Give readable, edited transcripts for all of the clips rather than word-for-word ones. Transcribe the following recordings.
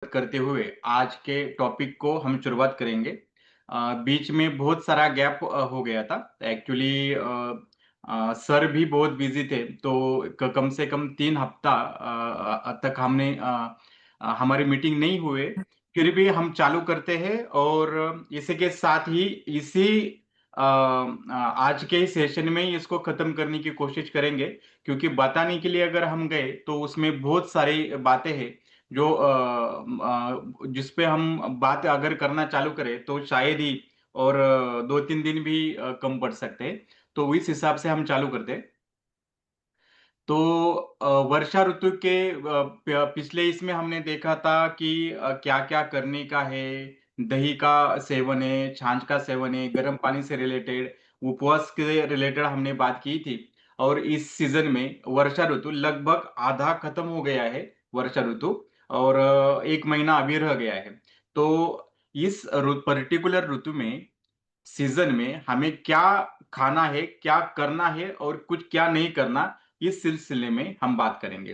करते हुए आज के टॉपिक को हम शुरुआत करेंगे। बीच में बहुत सारा गैप हो गया था। एक्चुअली सर भी बहुत बिजी थे, तो कम से कम 3 हफ्ता तक हमारी मीटिंग नहीं हुए। फिर भी हम चालू करते हैं और इसी के साथ ही इसी आज के ही सेशन में ही इसको खत्म करने की कोशिश करेंगे, क्योंकि बताने के लिए अगर हम गए तो उसमें बहुत सारी बातें हैं जो जिस पे हम बात अगर करना चालू करें तो शायद ही और 2-3 दिन भी कम पड़ सकते हैं। तो इस हिसाब से हम चालू करते हैं। तो वर्षा ऋतु के पिछले इसमें हमने देखा था कि क्या-क्या करने का है। दही का सेवन है, छाछ का सेवन है, गर्म पानी से रिलेटेड, उपवास के रिलेटेड हमने बात की थी। और इस सीज़न में वर्षा ऋतु लगभग आधा खत्म हो गया है, वर्षा ऋतु। और 1 महीना अभी रह गया है। तो इस पर्टिकुलर ऋतु में, सीज़न में हमें क्या खाना है, क्या करना है और कुछ क्या नहीं करना, इस सिलसिले में हम बात करेंगे।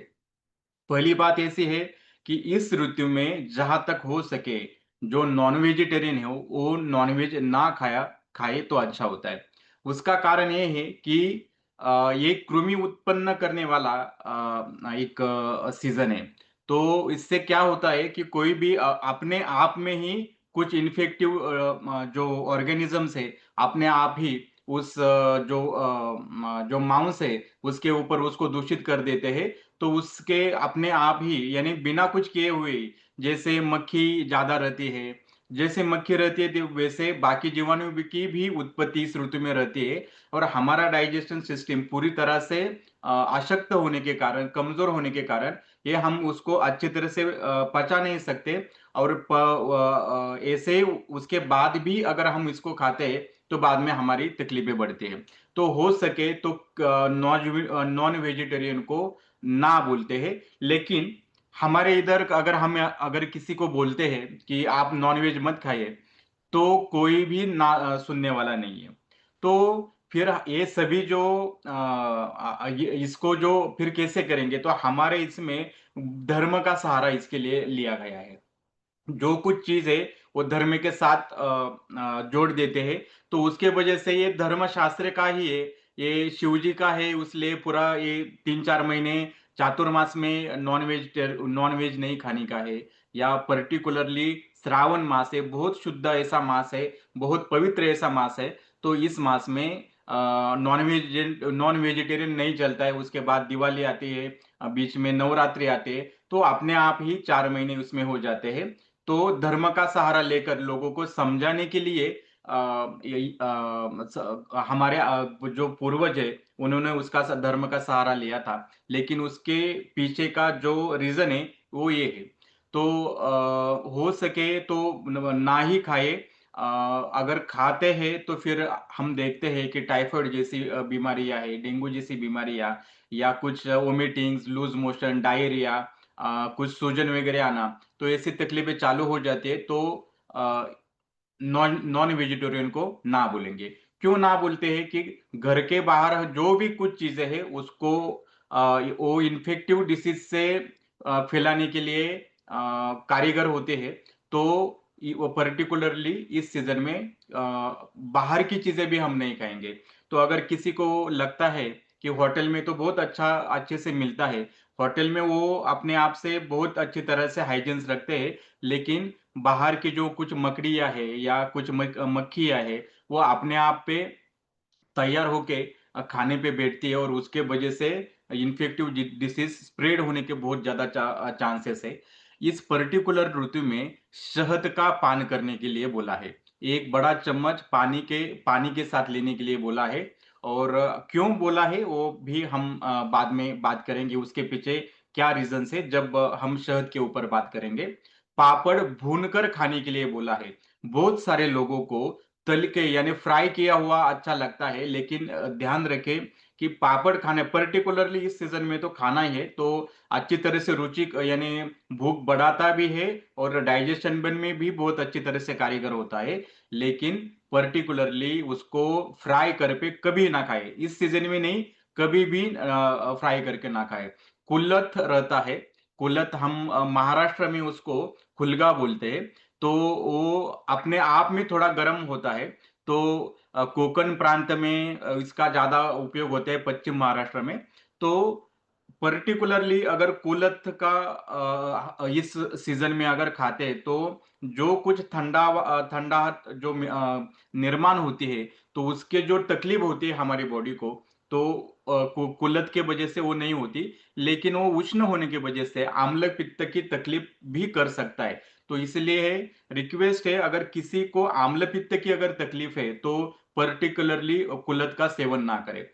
पहली बात ऐसी है कि इस ऋतु में जहाँ तक हो सके, जो नॉन वेजिटेरियन है वो नॉन वेज ना खाए तो अच्छा होता है। उसका कारण ये है कि ये कृमि उत्पन्न करने वाला एक सीज़न है। तो इससे क्या होता है कि कोई भी अपने आप में ही कुछ इन्फेक्टिव जो ऑर्गेनिज़म्स है, अपने आप ही उस जो मांस है, उसके ऊपर उसको दूषित कर देते हैं। तो उसके अपने आप ही, यानी बिना कुछ किए हुए ही, जैसे मक्खी ज़्यादा रहती है, जैसे मक्खी रहती है तो वैसे बाकी जीवाणु भी की भी उत्पत्ति इस ऋतु में रहती है। और हमारा डाइजेशन सिस्टम पूरी तरह से अशक्त होने के कारण, कमज़ोर होने के कारण, ये हम उसको अच्छी तरह से पचा नहीं सकते। और ऐसे उसके बाद भी अगर हम इसको खाते हैं, तो बाद में हमारी तकलीफ़ें बढ़ती हैं। तो हो सके तो नॉन वेजिटेरियन को ना बोलते हैं। लेकिन हमारे इधर अगर किसी को बोलते हैं कि आप नॉनवेज मत खाइए, तो कोई भी सुनने वाला नहीं है। तो फिर ये सभी जो ये इसको जो फिर कैसे करेंगे? तो हमारे इसमें धर्म का सहारा इसके लिए लिया गया है। जो कुछ चीज़ है वो धर्म के साथ जोड़ देते हैं। तो उसके वजह से ये धर्मशास्त्र का ही है, ये शिव जी का है, इसलिए पूरा ये 3-4 महीने चातुर्मास में नॉन वेज नहीं खाने का है। या पर्टिकुलरली श्रावण मास है, बहुत शुद्ध ऐसा मास है, बहुत पवित्र ऐसा मास है। तो इस मास में नॉन वेजिटेरियन नहीं चलता है। उसके बाद दिवाली आती है, बीच में नवरात्रि आते हैं, तो अपने आप ही 4 महीने उसमें हो जाते हैं। तो धर्म का सहारा लेकर लोगों को समझाने के लिए हमारे जो पूर्वज है, उन्होंने उसका धर्म का सहारा लिया था। लेकिन उसके पीछे का जो रीजन है वो ये है। तो हो सके तो ना ही खाए। अगर खाते हैं तो फिर हम देखते हैं कि टाइफाइड जैसी बीमारियां है, डेंगू जैसी बीमारियां, या कुछ वोमिटिंग्स, लूज मोशन, डायरिया, कुछ सूजन वगैरह आना, तो ऐसी तकलीफें चालू हो जाती है। तो अ, नॉन नॉन वेजिटेरियन को ना बोलेंगे। क्यों ना बोलते हैं कि घर के बाहर जो भी कुछ चीज़ें हैं उसको वो इन्फेक्टिव डिसीज़ से फैलाने के लिए कारीगर होते हैं। तो वो पर्टिकुलरली इस सीज़न में बाहर की चीज़ें भी हम नहीं खाएँगे। तो अगर किसी को लगता है कि होटल में तो बहुत अच्छे से मिलता है, होटल में वो अपने आप से बहुत अच्छी तरह से हाइजीन्स रखते हैं, लेकिन बाहर की जो कुछ मकड़ियाँ हैं या कुछ मक्खियाँ हैं, वो अपने आप पे तैयार होके खाने पे बैठती है और उसके वजह से इन्फेक्टिव डिसीज़ स्प्रेड होने के बहुत ज़्यादा चांसेस है। इस पर्टिकुलर ऋतु में शहद का पान करने के लिए बोला है। एक बड़ा चम्मच पानी के साथ लेने के लिए बोला है। और क्यों बोला है वो भी हम बाद में बात करेंगे, उसके पीछे क्या रीज़न्स है जब हम शहद के ऊपर बात करेंगे। पापड़ भूनकर खाने के लिए बोला है। बहुत सारे लोगों को तल के यानी फ्राई किया हुआ अच्छा लगता है, लेकिन ध्यान रखें कि पापड़ खाने पर्टिकुलरली इस सीज़न में तो खाना ही है, तो अच्छी तरह से यानी भूख बढ़ाता भी है और डाइजेशन में भी बहुत अच्छी तरह से कारीगर होता है। लेकिन पर्टिकुलरली उसको फ्राई करके कभी ना खाएँ। इस सीज़न में नहीं, कभी भी फ्राई करके ना खाएँ। कुल्लथ रहता है, कुल्लथ हम महाराष्ट्र में उसको खुलगा बोलते हैं, तो वो अपने आप में थोड़ा गर्म होता है। तो कोकण प्रांत में इसका ज़्यादा उपयोग होता है पश्चिम महाराष्ट्र में। तो पर्टिकुलरली अगर कुलथ का इस सीज़न में अगर खाते हैं तो जो कुछ ठंडाहट जो निर्माण होती है, तो उसके जो तकलीफ होती है हमारी बॉडी को, तो कुलथ के वजह से वो नहीं होती। लेकिन वो उष्ण होने की वजह से आम्ल पित्त की तकलीफ भी कर सकता है। तो इसलिए रिक्वेस्ट है, अगर किसी को आम्ल पित्त की अगर तकलीफ है तो पर्टिकुलरली कुलथ का सेवन ना करें।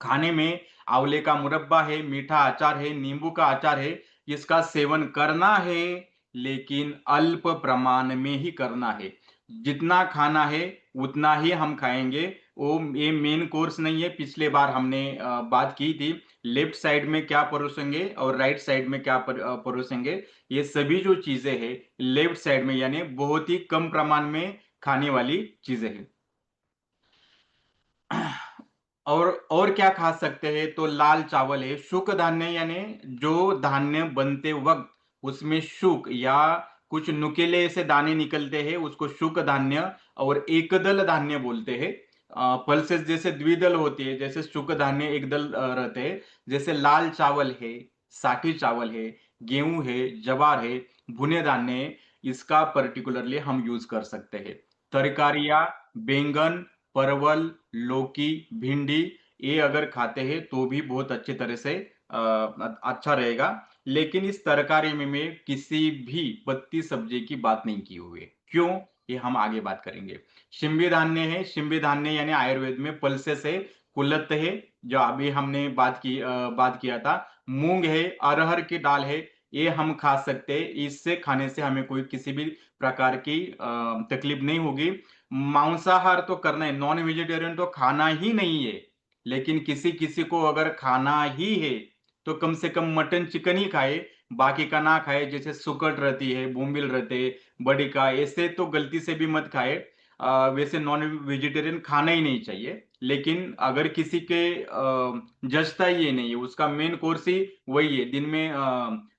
खाने में आंवले का मुरब्बा है, मीठा अचार है, नींबू का अचार है, इसका सेवन करना है, लेकिन अल्प प्रमाण में ही करना है। जितना खाना है उतना ही हम खाएंगे। वो ये मेन कोर्स नहीं है। पिछले बार हमने बात की थी, लेफ्ट साइड में क्या परोसेंगे और राइट साइड में क्या परोसेंगे। ये सभी जो चीजें हैं लेफ्ट साइड में, यानी बहुत ही कम प्रमाण में खाने वाली चीजें हैं। और क्या खा सकते हैं, तो लाल चावल है, शुक धान्य यानी जो धान्य बनते वक्त उसमें शुक या कुछ नुकीले ऐसे दाने निकलते हैं, उसको शुक धान्य और एकदल धान्य बोलते हैं। पल्सेस जैसे द्विदल होती है, जैसे शुक धान्य एकदल रहते हैं, जैसे लाल चावल है, साठी चावल है, गेहूं है, जवार है, भुने धान्य है, इसका पर्टिकुलरली हम यूज कर सकते हैं। तरकारियां, बैंगन, परवल, लौकी, भिंडी, ये अगर खाते हैं तो भी बहुत अच्छी तरह से अच्छा रहेगा। लेकिन इस तरकारी में मैं किसी भी पत्ती सब्जी की बात नहीं की हुई है। क्यों? ये हम आगे बात करेंगे। शिंबी धान्य है, शिंबी धान्य यानी आयुर्वेद में पल्सेस है, कुलत है, जो अभी हमने बात किया था, मूंग है, अरहर की दाल है, ये हम खा सकते हैं। इससे खाने से हमें कोई किसी भी प्रकार की तकलीफ नहीं होगी। मांसाहार तो करना है, नॉन वेजिटेरियन तो खाना ही नहीं है। लेकिन किसी किसी को अगर खाना ही है तो कम से कम मटन चिकन ही खाए, बाकी का ना खाए। जैसे सुकट रहती है, बोम्बिल रहते, बड़ी का, ऐसे तो गलती से भी मत खाए। वैसे नॉन वेजिटेरियन खाना ही नहीं चाहिए। लेकिन अगर किसी के जचता ही ये नहीं है, उसका मेन कोर्स ही वही है, दिन में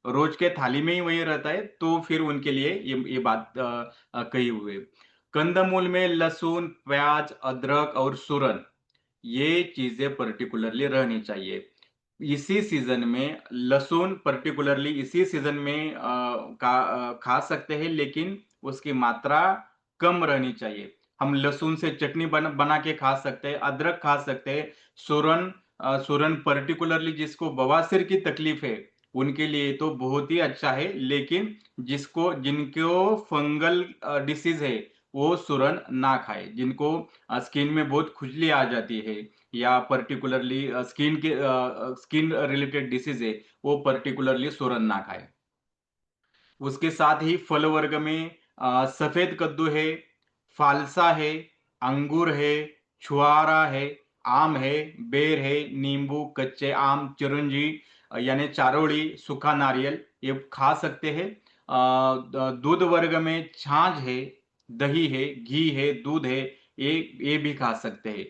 रोज के थाली में ही वही रहता है, तो फिर उनके लिए ये बात कही हुई है। कंदमूल में लहसुन, प्याज, अदरक और सूरन, ये चीजें पर्टिकुलरली रहनी चाहिए। इसी सीजन में लहसुन पर्टिकुलरली इसी सीजन में खा सकते हैं, लेकिन उसकी मात्रा कम रहनी चाहिए। हम लहसुन से चटनी बना के खा सकते हैं, अदरक खा सकते हैं। सूरन सूरन पर्टिकुलरली जिसको बवासीर की तकलीफ है उनके लिए तो बहुत ही अच्छा है। लेकिन जिनको फंगल डिसीज है वो सूरन ना खाए। जिनको स्किन में बहुत खुजली आ जाती है या पर्टिकुलरली स्किन रिलेटेड डिसीज है, वो पर्टिकुलरली सूरन ना खाए। उसके साथ ही फल वर्ग में सफेद कद्दू है, फालसा है, अंगूर है, छुआरा है, आम है, बेर है, नींबू, कच्चे आम, चिरंजी यानी चारोली, सूखा नारियल, ये खा सकते हैं। दूध वर्ग में छाछ है, दही है, घी है, दूध है, ये भी खा सकते हैं।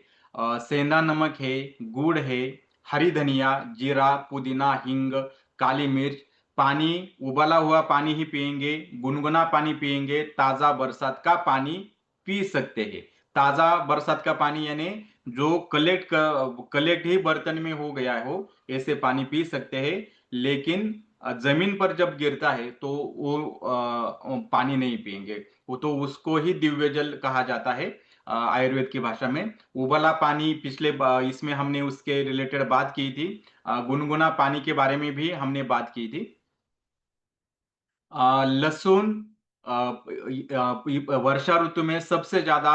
सेंधा नमक है, गुड़ है, हरी धनिया, जीरा, पुदीना, हिंग, काली मिर्च। पानी, उबला हुआ पानी ही पिएंगे, गुनगुना पानी पिएंगे, ताजा बरसात का पानी पी सकते हैं। ताजा बरसात का पानी यानी जो कलेक्ट ही बर्तन में हो गया हो, ऐसे पानी पी सकते हैं। लेकिन जमीन पर जब गिरता है तो वो पानी नहीं पिएंगे। वो तो उसको ही दिव्य जल कहा जाता है आयुर्वेद की भाषा में। उबला पानी इसमें हमने उसके रिलेटेड बात की थी। गुनगुना पानी के बारे में भी हमने बात की थी। लहसुन वर्षा ऋतु में सबसे ज्यादा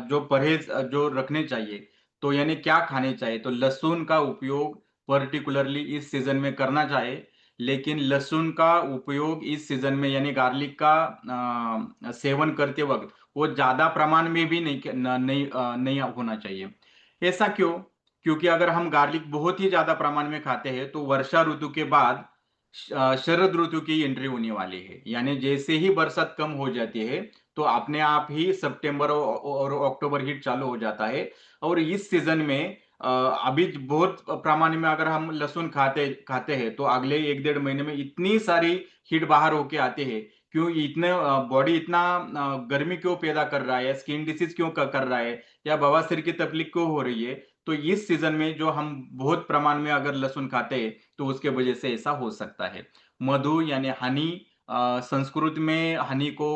जो परहेज जो रखने चाहिए, तो यानी क्या खाने चाहिए, तो लहसुन का उपयोग पर्टिकुलरली इस सीजन में करना चाहिए। लेकिन लहसुन का उपयोग इस सीजन में यानी गार्लिक का सेवन करते वक्त वो ज्यादा प्रमाण में भी नहीं होना चाहिए। ऐसा क्यों? क्योंकि अगर हम गार्लिक बहुत ही ज्यादा प्रमाण में खाते हैं तो वर्षा ऋतु के बाद शरद ऋतु की एंट्री होने वाली है। यानी जैसे ही बरसात कम हो जाती है तो अपने आप ही सितंबर और अक्टूबर हीट चालू हो जाता है। और इस सीजन में अभी बहुत प्रमाण में अगर हम लहसुन खाते खाते हैं तो अगले 1 डेढ़ महीने में इतनी सारी हीट बाहर होके आते हैं क्यों इतने बॉडी इतना गर्मी क्यों पैदा कर रहा है, स्किन डिसीज क्यों कर रहा है, या बवासीर की तकलीफ क्यों हो रही है। तो इस सीजन में जो हम बहुत प्रमाण में अगर लहसुन खाते हैं तो उसके वजह से ऐसा हो सकता है। मधु यानी हनी, संस्कृत में हनी को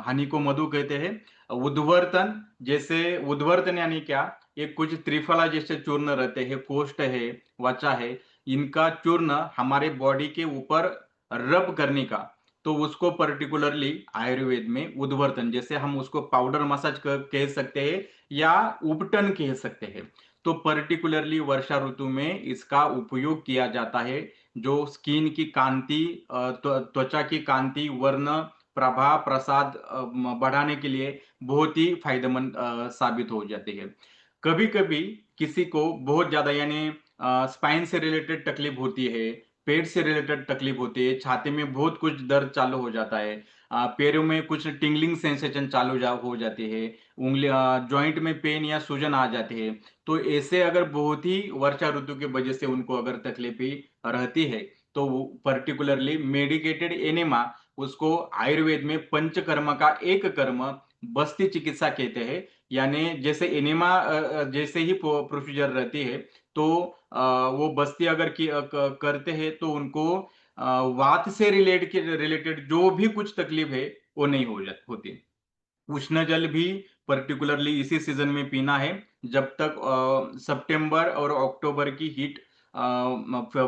हनी को मधु कहते हैं। उद्वर्तन, जैसे उद्वर्तन यानी क्या, ये कुछ त्रिफला जैसे चूर्ण रहते हैं, कोष्ठ है, वचा है, इनका चूर्ण हमारे बॉडी के ऊपर रब करने का, तो उसको पर्टिकुलरली आयुर्वेद में उद्वर्तन, जैसे हम उसको पाउडर मसाज कह सकते हैं या उपटन कह सकते हैं। तो पर्टिकुलरली वर्षा ऋतु में इसका उपयोग किया जाता है, जो स्किन की कांति, त्वचा की कांति, वर्ण, प्रभा, प्रसाद बढ़ाने के लिए बहुत ही फायदेमंद साबित हो जाती है। कभी कभी किसी को बहुत ज्यादा यानी स्पाइन से रिलेटेड तकलीफ होती है, पेट से रिलेटेड तकलीफ होती है, छाती में बहुत कुछ दर्द चालू हो जाता है, पैरों में कुछ टिंगलिंग सेंसेशन हो जाती है, उंगली जॉइंट में पेन या सूजन आ जाती है। तो ऐसे अगर बहुत ही वर्षा ऋतु की वजह से उनको अगर तकलीफी रहती है, तो पर्टिकुलरली मेडिकेटेड एनेमा, उसको आयुर्वेद में पंचकर्म का एक कर्म बस्ती चिकित्सा कहते हैं। यानी जैसे एनेमा जैसे ही प्रोसीजर रहती है, तो वो बस्ती अगर करते हैं तो उनको वात से रिलेटेड जो भी कुछ तकलीफ है वो नहीं होती। उष्ण जल भी पर्टिकुलरली इसी सीजन में पीना है, जब तक सितंबर और अक्टूबर की हीट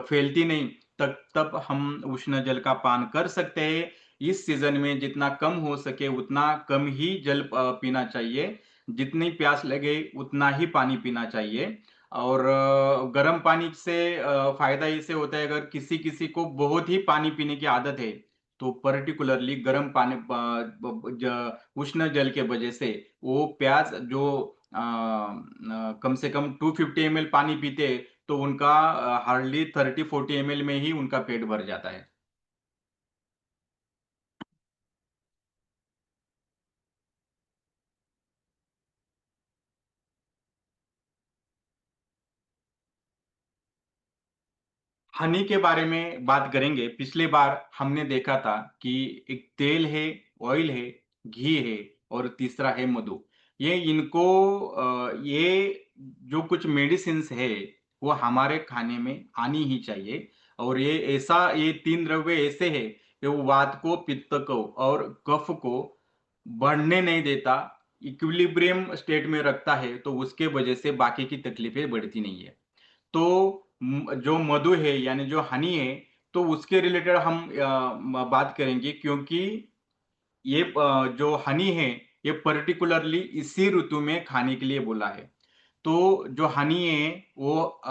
फैलती नहीं, तब तक हम उष्ण जल का पान कर सकते हैं। इस सीजन में जितना कम हो सके उतना कम ही जल पीना चाहिए, जितनी प्यास लगे उतना ही पानी पीना चाहिए। और गर्म पानी से फायदा इससे होता है, अगर किसी किसी को बहुत ही पानी पीने की आदत है, तो पर्टिकुलरली गर्म पानी उष्ण जल के वजह से वो प्याज जो कम से कम 250 ml पानी पीते हैं, तो उनका हार्डली 30-40 ml में ही उनका पेट भर जाता है। हनी के बारे में बात करेंगे। पिछली बार हमने देखा था कि एक तेल है, ऑयल है, घी है, और तीसरा है मधु। ये इनको ये जो कुछ मेडिसिन है वो हमारे खाने में आनी ही चाहिए। और ये तीन द्रव्य ऐसे हैं कि वो वात को, पित्त को और कफ को बढ़ने नहीं देता, इक्विलिब्रियम स्टेट में रखता है, तो उसके वजह से बाकी की तकलीफें बढ़ती नहीं है। तो जो मधु है यानी जो हनी है, तो उसके रिलेटेड हम बात करेंगे, क्योंकि ये जो हनी है ये पर्टिकुलरली इसी ऋतु में खाने के लिए बोला है। तो जो हनी है वो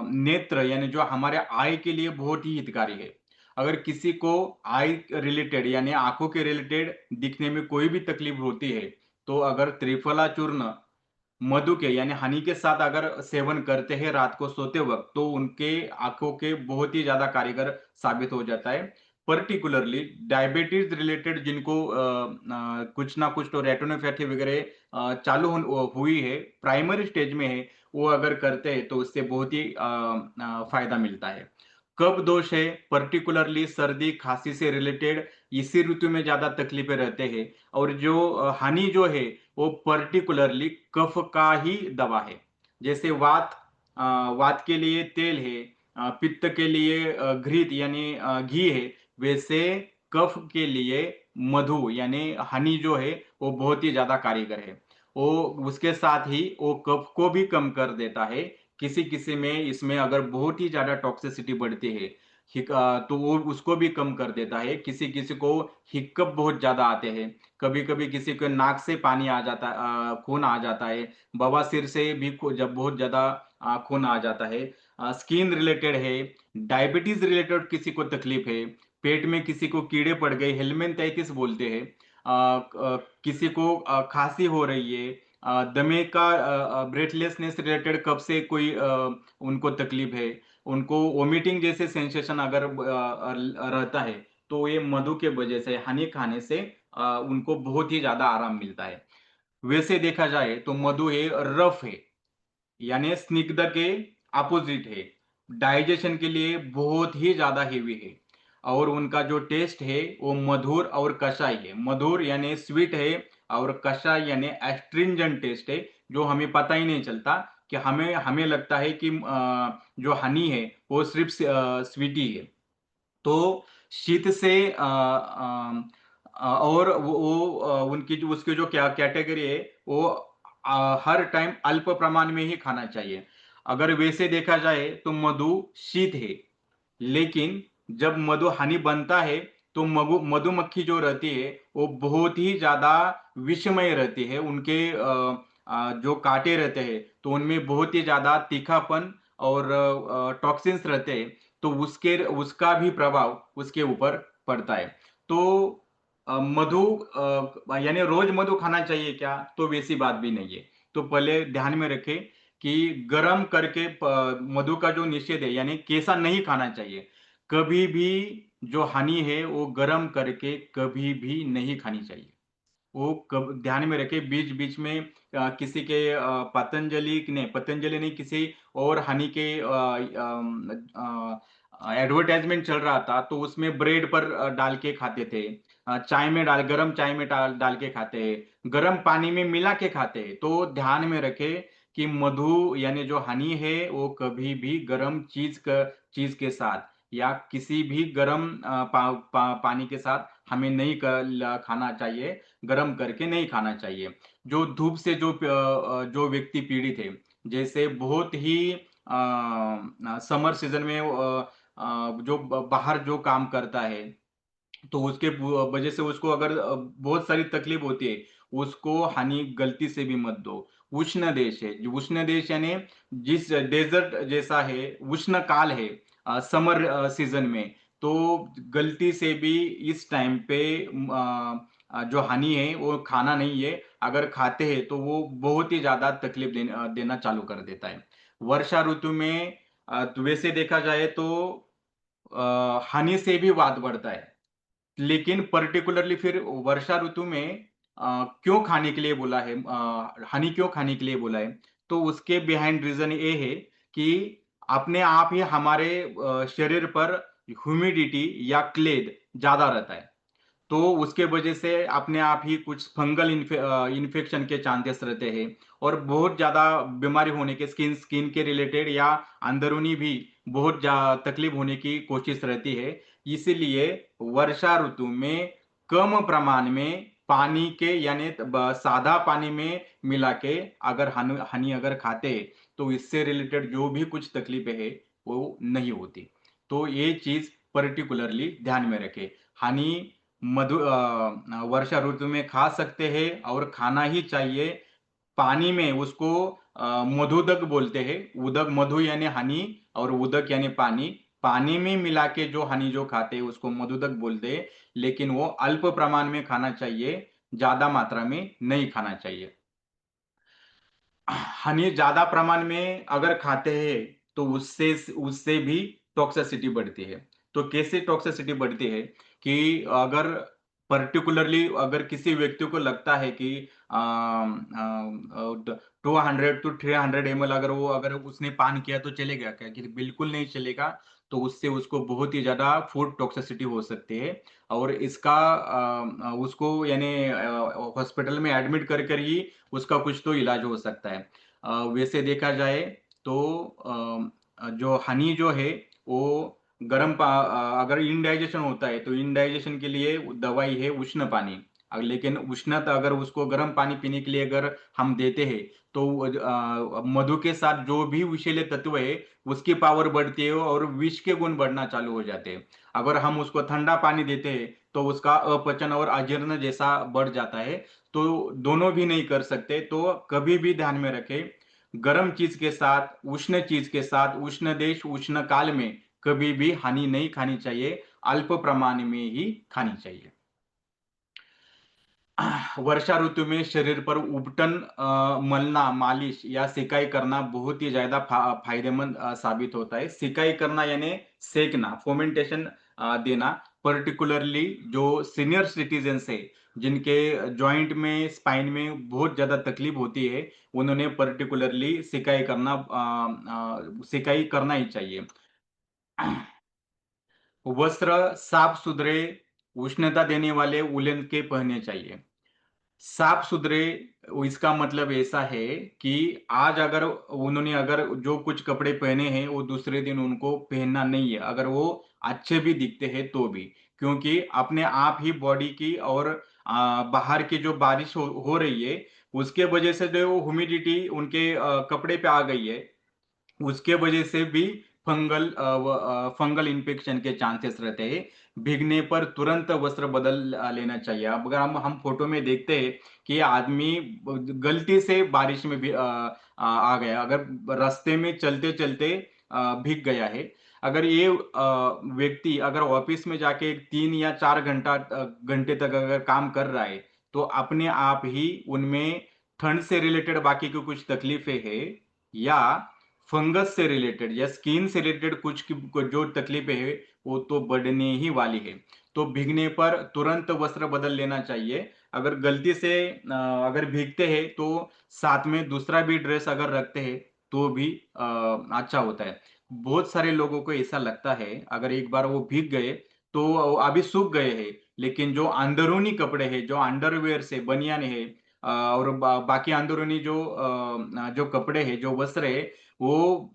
नेत्र यानी जो हमारे आय के लिए बहुत ही हितकारी है। अगर किसी को आई रिलेटेड यानी आंखों के रिलेटेड दिखने में कोई भी तकलीफ होती है, तो अगर त्रिफला चूर्ण मधु के यानी हनी के साथ अगर सेवन करते हैं रात को सोते वक्त, तो उनके आंखों के बहुत ही ज्यादा कारगर साबित हो जाता है। पर्टिकुलरली डायबिटीज रिलेटेड जिनको कुछ ना कुछ तो रेटिनोपैथी वगैरह चालू हुई है, प्राइमरी स्टेज में है, वो अगर करते हैं तो उससे बहुत ही फायदा मिलता है। कब दोष है, पर्टिकुलरली सर्दी खांसी से रिलेटेड इसी ऋतु में ज्यादा तकलीफें रहते हैं। और जो हनी जो है वो पर्टिकुलरली कफ का ही दवा है। जैसे अ, वात के लिए तेल है, पित्त के लिए घृत यानी घी है, वैसे कफ के लिए मधु यानी हनी जो है वो बहुत ही ज्यादा कारीगर है। वो उसके साथ ही वो कफ को भी कम कर देता है। किसी किसी में इसमें अगर बहुत ही ज्यादा टॉक्सिसिटी बढ़ती है, तो वो उसको भी कम कर देता है। किसी किसी को हिक्कप बहुत ज्यादा आते हैं, कभी कभी किसी के नाक से पानी आ जाता, खून आ जाता है, बवासीर से भी जब बहुत ज्यादा खून आ जाता है, स्किन रिलेटेड है, डायबिटीज रिलेटेड किसी को तकलीफ है, पेट में किसी को कीड़े पड़ गए, हेलमेंथाइटिस बोलते हैं, किसी को खांसी हो रही है, दमे का ब्रेथलेसनेस रिलेटेड कब से कोई उनको तकलीफ है, उनको वोमिटिंग जैसे सेंसेशन अगर रहता है, तो ये मधु के वजह से हनी खाने से उनको बहुत ही ज्यादा आराम मिलता है। वैसे देखा जाए तो मधु है रफ है, यानी स्निग्ध के अपोजिट है, डाइजेशन के लिए बहुत ही ज्यादा हेवी है। और उनका जो टेस्ट है वो मधुर और कषाय है। मधुर यानी स्वीट है और कषाय यानी एस्ट्रिंजेंट टेस्ट है, जो हमें पता ही नहीं चलता कि हमें हमें लगता है कि जो हनी है वो सिर्फ स्वीट ही है। तो शीत से और उनकी जो उसकी जो क्या कैटेगरी है वो हर टाइम अल्प प्रमाण में ही खाना चाहिए। अगर वैसे देखा जाए तो मधु शीत है, लेकिन जब मधु हनी बनता है तो मधुमक्खी जो रहती है वो बहुत ही ज्यादा विषमय रहती है। उनके जो कांटे रहते हैं तो उनमें बहुत ही ज्यादा तीखापन और टॉक्सिन्स रहते हैं, तो उसके उसका भी प्रभाव उसके ऊपर पड़ता है। तो मधु यानी रोज मधु खाना चाहिए क्या, तो वैसी बात भी नहीं है। तो पहले ध्यान में रखें कि गर्म करके मधु का जो निषेध है यानी कैसा नहीं खाना चाहिए। कभी भी जो हानि है वो गर्म करके कभी भी नहीं खानी चाहिए। वो कब ध्यान में रखे, बीच बीच में किसी के पतंजलि नहीं, किसी और हनी के एडवर्टाइजमेंट चल रहा था, तो उसमें ब्रेड पर डाल के खाते थे। चाय में डाल गरम चाय में डाल डाल के खाते हैं, गरम पानी में मिला के खाते हैं। तो ध्यान में रखे कि मधु यानी जो हनी है वो कभी भी गरम चीज के साथ या किसी भी गरम पानी के साथ हमें नहीं खाना चाहिए, गर्म करके नहीं खाना चाहिए। जो धूप से जो व्यक्ति पीड़ित है, जैसे बहुत ही समर सीजन में जो बाहर जो काम करता है, तो उसके वजह से उसको अगर बहुत सारी तकलीफ होती है, उसको हानि गलती से भी मत दो। उष्ण देश है, जो उष्ण देश यानी जिस डेजर्ट जैसा है, उष्ण काल है समर सीजन में, तो गलती से भी इस टाइम पे जो हानि है वो खाना नहीं है। अगर खाते हैं तो वो बहुत ही ज्यादा तकलीफ देना चालू कर देता है। वर्षा ऋतु में तो वैसे देखा जाए तो हानि से भी वाद बढ़ता है, लेकिन पर्टिकुलरली फिर वर्षा ऋतु में क्यों खाने के लिए बोला है, हनी क्यों खाने के लिए बोला है, तो उसके बिहाइंड रीजन ये है कि अपने आप ही हमारे शरीर पर ह्यूमिडिटी या क्लेद ज्यादा रहता है, तो उसके वजह से अपने आप ही कुछ फंगल इन्फेक्शन के चांसेस रहते हैं, और बहुत ज्यादा बीमारी होने के स्किन स्किन के रिलेटेड या अंदरूनी भी बहुत तकलीफ होने की कोशिश रहती है। इसीलिए वर्षा ऋतु में कम प्रमाण में पानी के यानी सादा पानी में मिला के अगर हनी अगर खाते हैं, तो इससे रिलेटेड जो भी कुछ तकलीफें है वो नहीं होती। तो ये चीज पर्टिकुलरली ध्यान में रखे। हनी वर्षा ऋतु में खा सकते हैं और खाना ही चाहिए। पानी में उसको मधुदक बोलते हैं। उदक मधु यानी हनी और उदक यानी पानी, पानी में मिला के जो हनी जो खाते हैं उसको मधुदक बोलते हैं, लेकिन वो अल्प प्रमाण में खाना चाहिए, ज्यादा मात्रा में नहीं खाना चाहिए। हनी ज्यादा प्रमाण में अगर खाते हैं तो उससे उससे भी टॉक्सिसिटी बढ़ती है। तो कैसे टॉक्सिसिटी बढ़ती है कि अगर पर्टिकुलरली अगर किसी व्यक्ति को लगता है कि 200 to 300 ml अगर वो अगर उसने पान किया तो चलेगा क्या, कि बिल्कुल नहीं चलेगा। तो उससे उसको बहुत ही ज्यादा फूड टॉक्सिसिटी हो सकती है, और इसका उसको यानी हॉस्पिटल में एडमिट कर कर ही उसका कुछ तो इलाज हो सकता है। वैसे देखा जाए तो जो हनी जो है वो अगर इनडाइजेशन होता है तो इनडाइजेशन के लिए दवाई है उष्ण पानी। लेकिन उष्णता अगर उसको गर्म पानी पीने के लिए अगर हम देते हैं तो मधु के साथ जो भी विषैले तत्व है उसकी पावर बढ़ती है और विष के गुण बढ़ना चालू हो जाते हैं। अगर हम उसको ठंडा पानी देते हैं तो उसका अपचन और अजीर्ण जैसा बढ़ जाता है। तो दोनों भी नहीं कर सकते, तो कभी भी ध्यान में रखें, गर्म चीज के साथ उष्ण चीज के साथ उष्ण देश उष्ण काल में कभी भी हानि नहीं खानी चाहिए, अल्प प्रमाण में ही खानी चाहिए। वर्षा ऋतु में शरीर पर उबटन मलना, मालिश या सिकाई करना बहुत ही ज्यादा फायदेमंद साबित होता है। सिकाई करना यानी सेकना, फोमेंटेशन देना। पर्टिकुलरली जो सीनियर सिटीजन है जिनके जॉइंट में स्पाइन में बहुत ज्यादा तकलीफ होती है, उन्होंने पर्टिकुलरली सिकाई करना ही चाहिए। वस्त्र साफ सुथरे, उष्णता देने वाले वूलन के पहनने चाहिए। साफ सुथरे, इसका मतलब ऐसा है कि आज अगर उन्होंने अगर जो कुछ कपड़े पहने हैं वो दूसरे दिन उनको पहनना नहीं है, अगर वो अच्छे भी दिखते हैं तो भी, क्योंकि अपने आप ही बॉडी की और बाहर की जो बारिश हो रही है उसके वजह से जो ह्यूमिडिटी उनके कपड़े पे आ गई है, उसके वजह से भी फंगल इन्फेक्शन के चांसेस रहते हैं। भीगने पर तुरंत वस्त्र बदल लेना चाहिए। अब अगर हम फोटो में देखते हैं कि आदमी गलती से बारिश में भी आ गया, अगर रास्ते में चलते चलते भीग गया है, अगर ये व्यक्ति अगर ऑफिस में जाके 3 या 4 घंटे तक अगर काम कर रहा है, तो अपने आप ही उनमें ठंड से रिलेटेड बाकी की कुछ तकलीफें हैं, या फंगस से रिलेटेड या स्किन से रिलेटेड जो तकलीफें है वो तो बढ़ने ही वाली है। तो भीगने पर तुरंत वस्त्र बदल लेना चाहिए। अगर गलती से अगर भीगते हैं तो साथ में दूसरा भी ड्रेस अगर रखते हैं तो भी अच्छा होता है। बहुत सारे लोगों को ऐसा लगता है अगर एक बार वो भीग गए तो अभी सूख गए हैं, लेकिन जो अंदरूनी कपड़े हैं, जो अंडरवियर से बनियान है और बाकी अंदरूनी जो कपड़े हैं, जो वस्त्र है, वो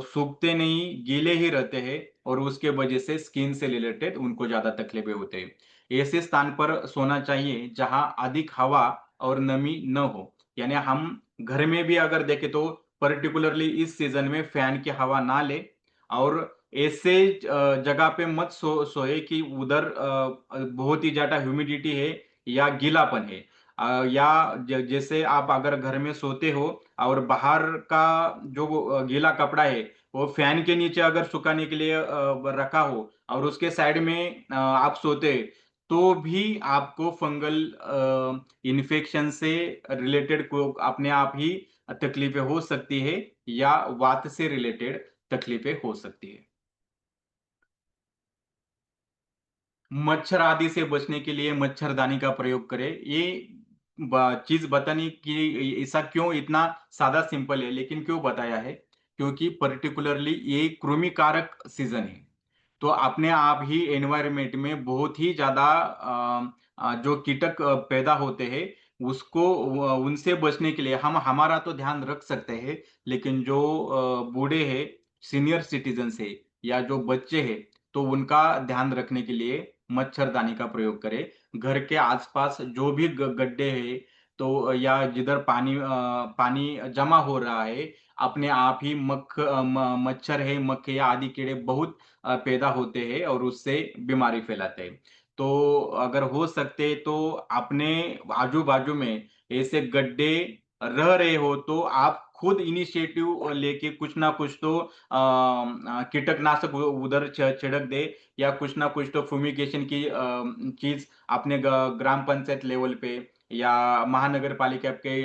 सूखते नहीं, गीले ही रहते हैं और उसके वजह से स्किन से रिलेटेड उनको ज्यादा तकलीफें होते हैं। ऐसे स्थान पर सोना चाहिए जहां अधिक हवा और नमी न हो। यानी हम घर में भी अगर देखें तो पर्टिकुलरली इस सीजन में फैन की हवा ना ले, और ऐसे जगह पे मत सोए कि उधर बहुत ही ज्यादा ह्यूमिडिटी है या गीलापन है। या जैसे आप अगर घर में सोते हो और बाहर का जो गीला कपड़ा है वो फैन के नीचे अगर सुखाने के लिए रखा हो और उसके साइड में आप सोते, तो भी आपको फंगल इन्फेक्शन से रिलेटेड को अपने आप ही तकलीफें हो सकती है, या वात से रिलेटेड तकलीफें हो सकती है। मच्छर आदि से बचने के लिए मच्छरदानी का प्रयोग करें। ये चीज बताने की ऐसा क्यों इतना सादा सिंपल है, लेकिन क्यों बताया है, क्योंकि पर्टिकुलरली ये कृमि कारक सीजन है। तो अपने आप ही एनवायरनमेंट में बहुत ही ज्यादा जो कीटक पैदा होते हैं, उसको उनसे बचने के लिए हम हमारा तो ध्यान रख सकते हैं, लेकिन जो बूढ़े हैं, सीनियर सिटीजन है या जो बच्चे हैं, तो उनका ध्यान रखने के लिए मच्छरदानी का प्रयोग करें। घर के आसपास जो भी गड्ढे हैं, तो या जिधर पानी जमा हो रहा है, अपने आप ही मच्छर है, मक्खियाँ आदि कीड़े बहुत पैदा होते हैं और उससे बीमारी फैलाते हैं। तो अगर हो सकते तो अपने आजू-बाजू में ऐसे गड्ढे रह रहे हो तो आप खुद इनिशिएटिव लेके कुछ ना कुछ तो कीटकनाशक उधर छिड़क दे, या कुछ ना कुछ तो फ्यूमिगेशन की चीज़ अपने ग्राम पंचायत लेवल पे या महानगर पालिका के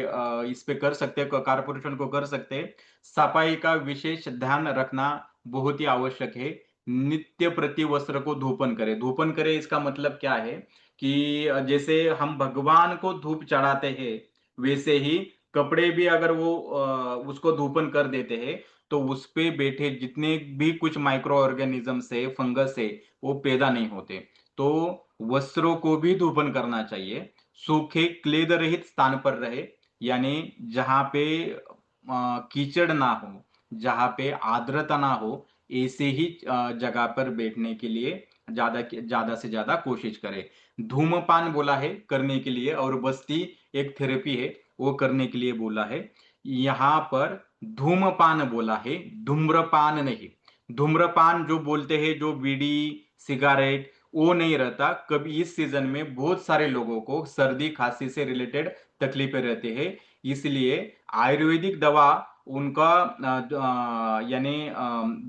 इस पे कर सकते हैं, कॉर्पोरेशन को कर सकते हैं। सफाई का विशेष ध्यान रखना बहुत ही आवश्यक है। नित्य प्रति वस्त्र को धूपन करें। धूपन करें इसका मतलब क्या है कि जैसे हम भगवान को धूप चढ़ाते हैं, वैसे ही कपड़े भी अगर वो उसको धूपन कर देते हैं, तो उस पे बैठे जितने भी कुछ माइक्रो ऑर्गेनिजम्स है, फंगस है, वो पैदा नहीं होते। तो वस्त्रों को भी धूपन करना चाहिए। सूखे क्लेद रहित स्थान पर रहे, यानी जहाँ पे कीचड़ ना हो, जहाँ पे आर्द्रता ना हो, ऐसे ही जगह पर बैठने के लिए ज्यादा से ज्यादा कोशिश करें। धूम्रपान बोला है करने के लिए, और बस्ती एक थेरेपी है वो करने के लिए बोला है। यहाँ पर धूम्रपान बोला है, धूम्रपान नहीं। धूम्रपान जो बोलते हैं, जो बीड़ी सिगारेट, वो नहीं रहता। कभी इस सीजन में बहुत सारे लोगों को सर्दी खांसी से रिलेटेड तकलीफें रहती है, इसलिए आयुर्वेदिक दवा उनका यानी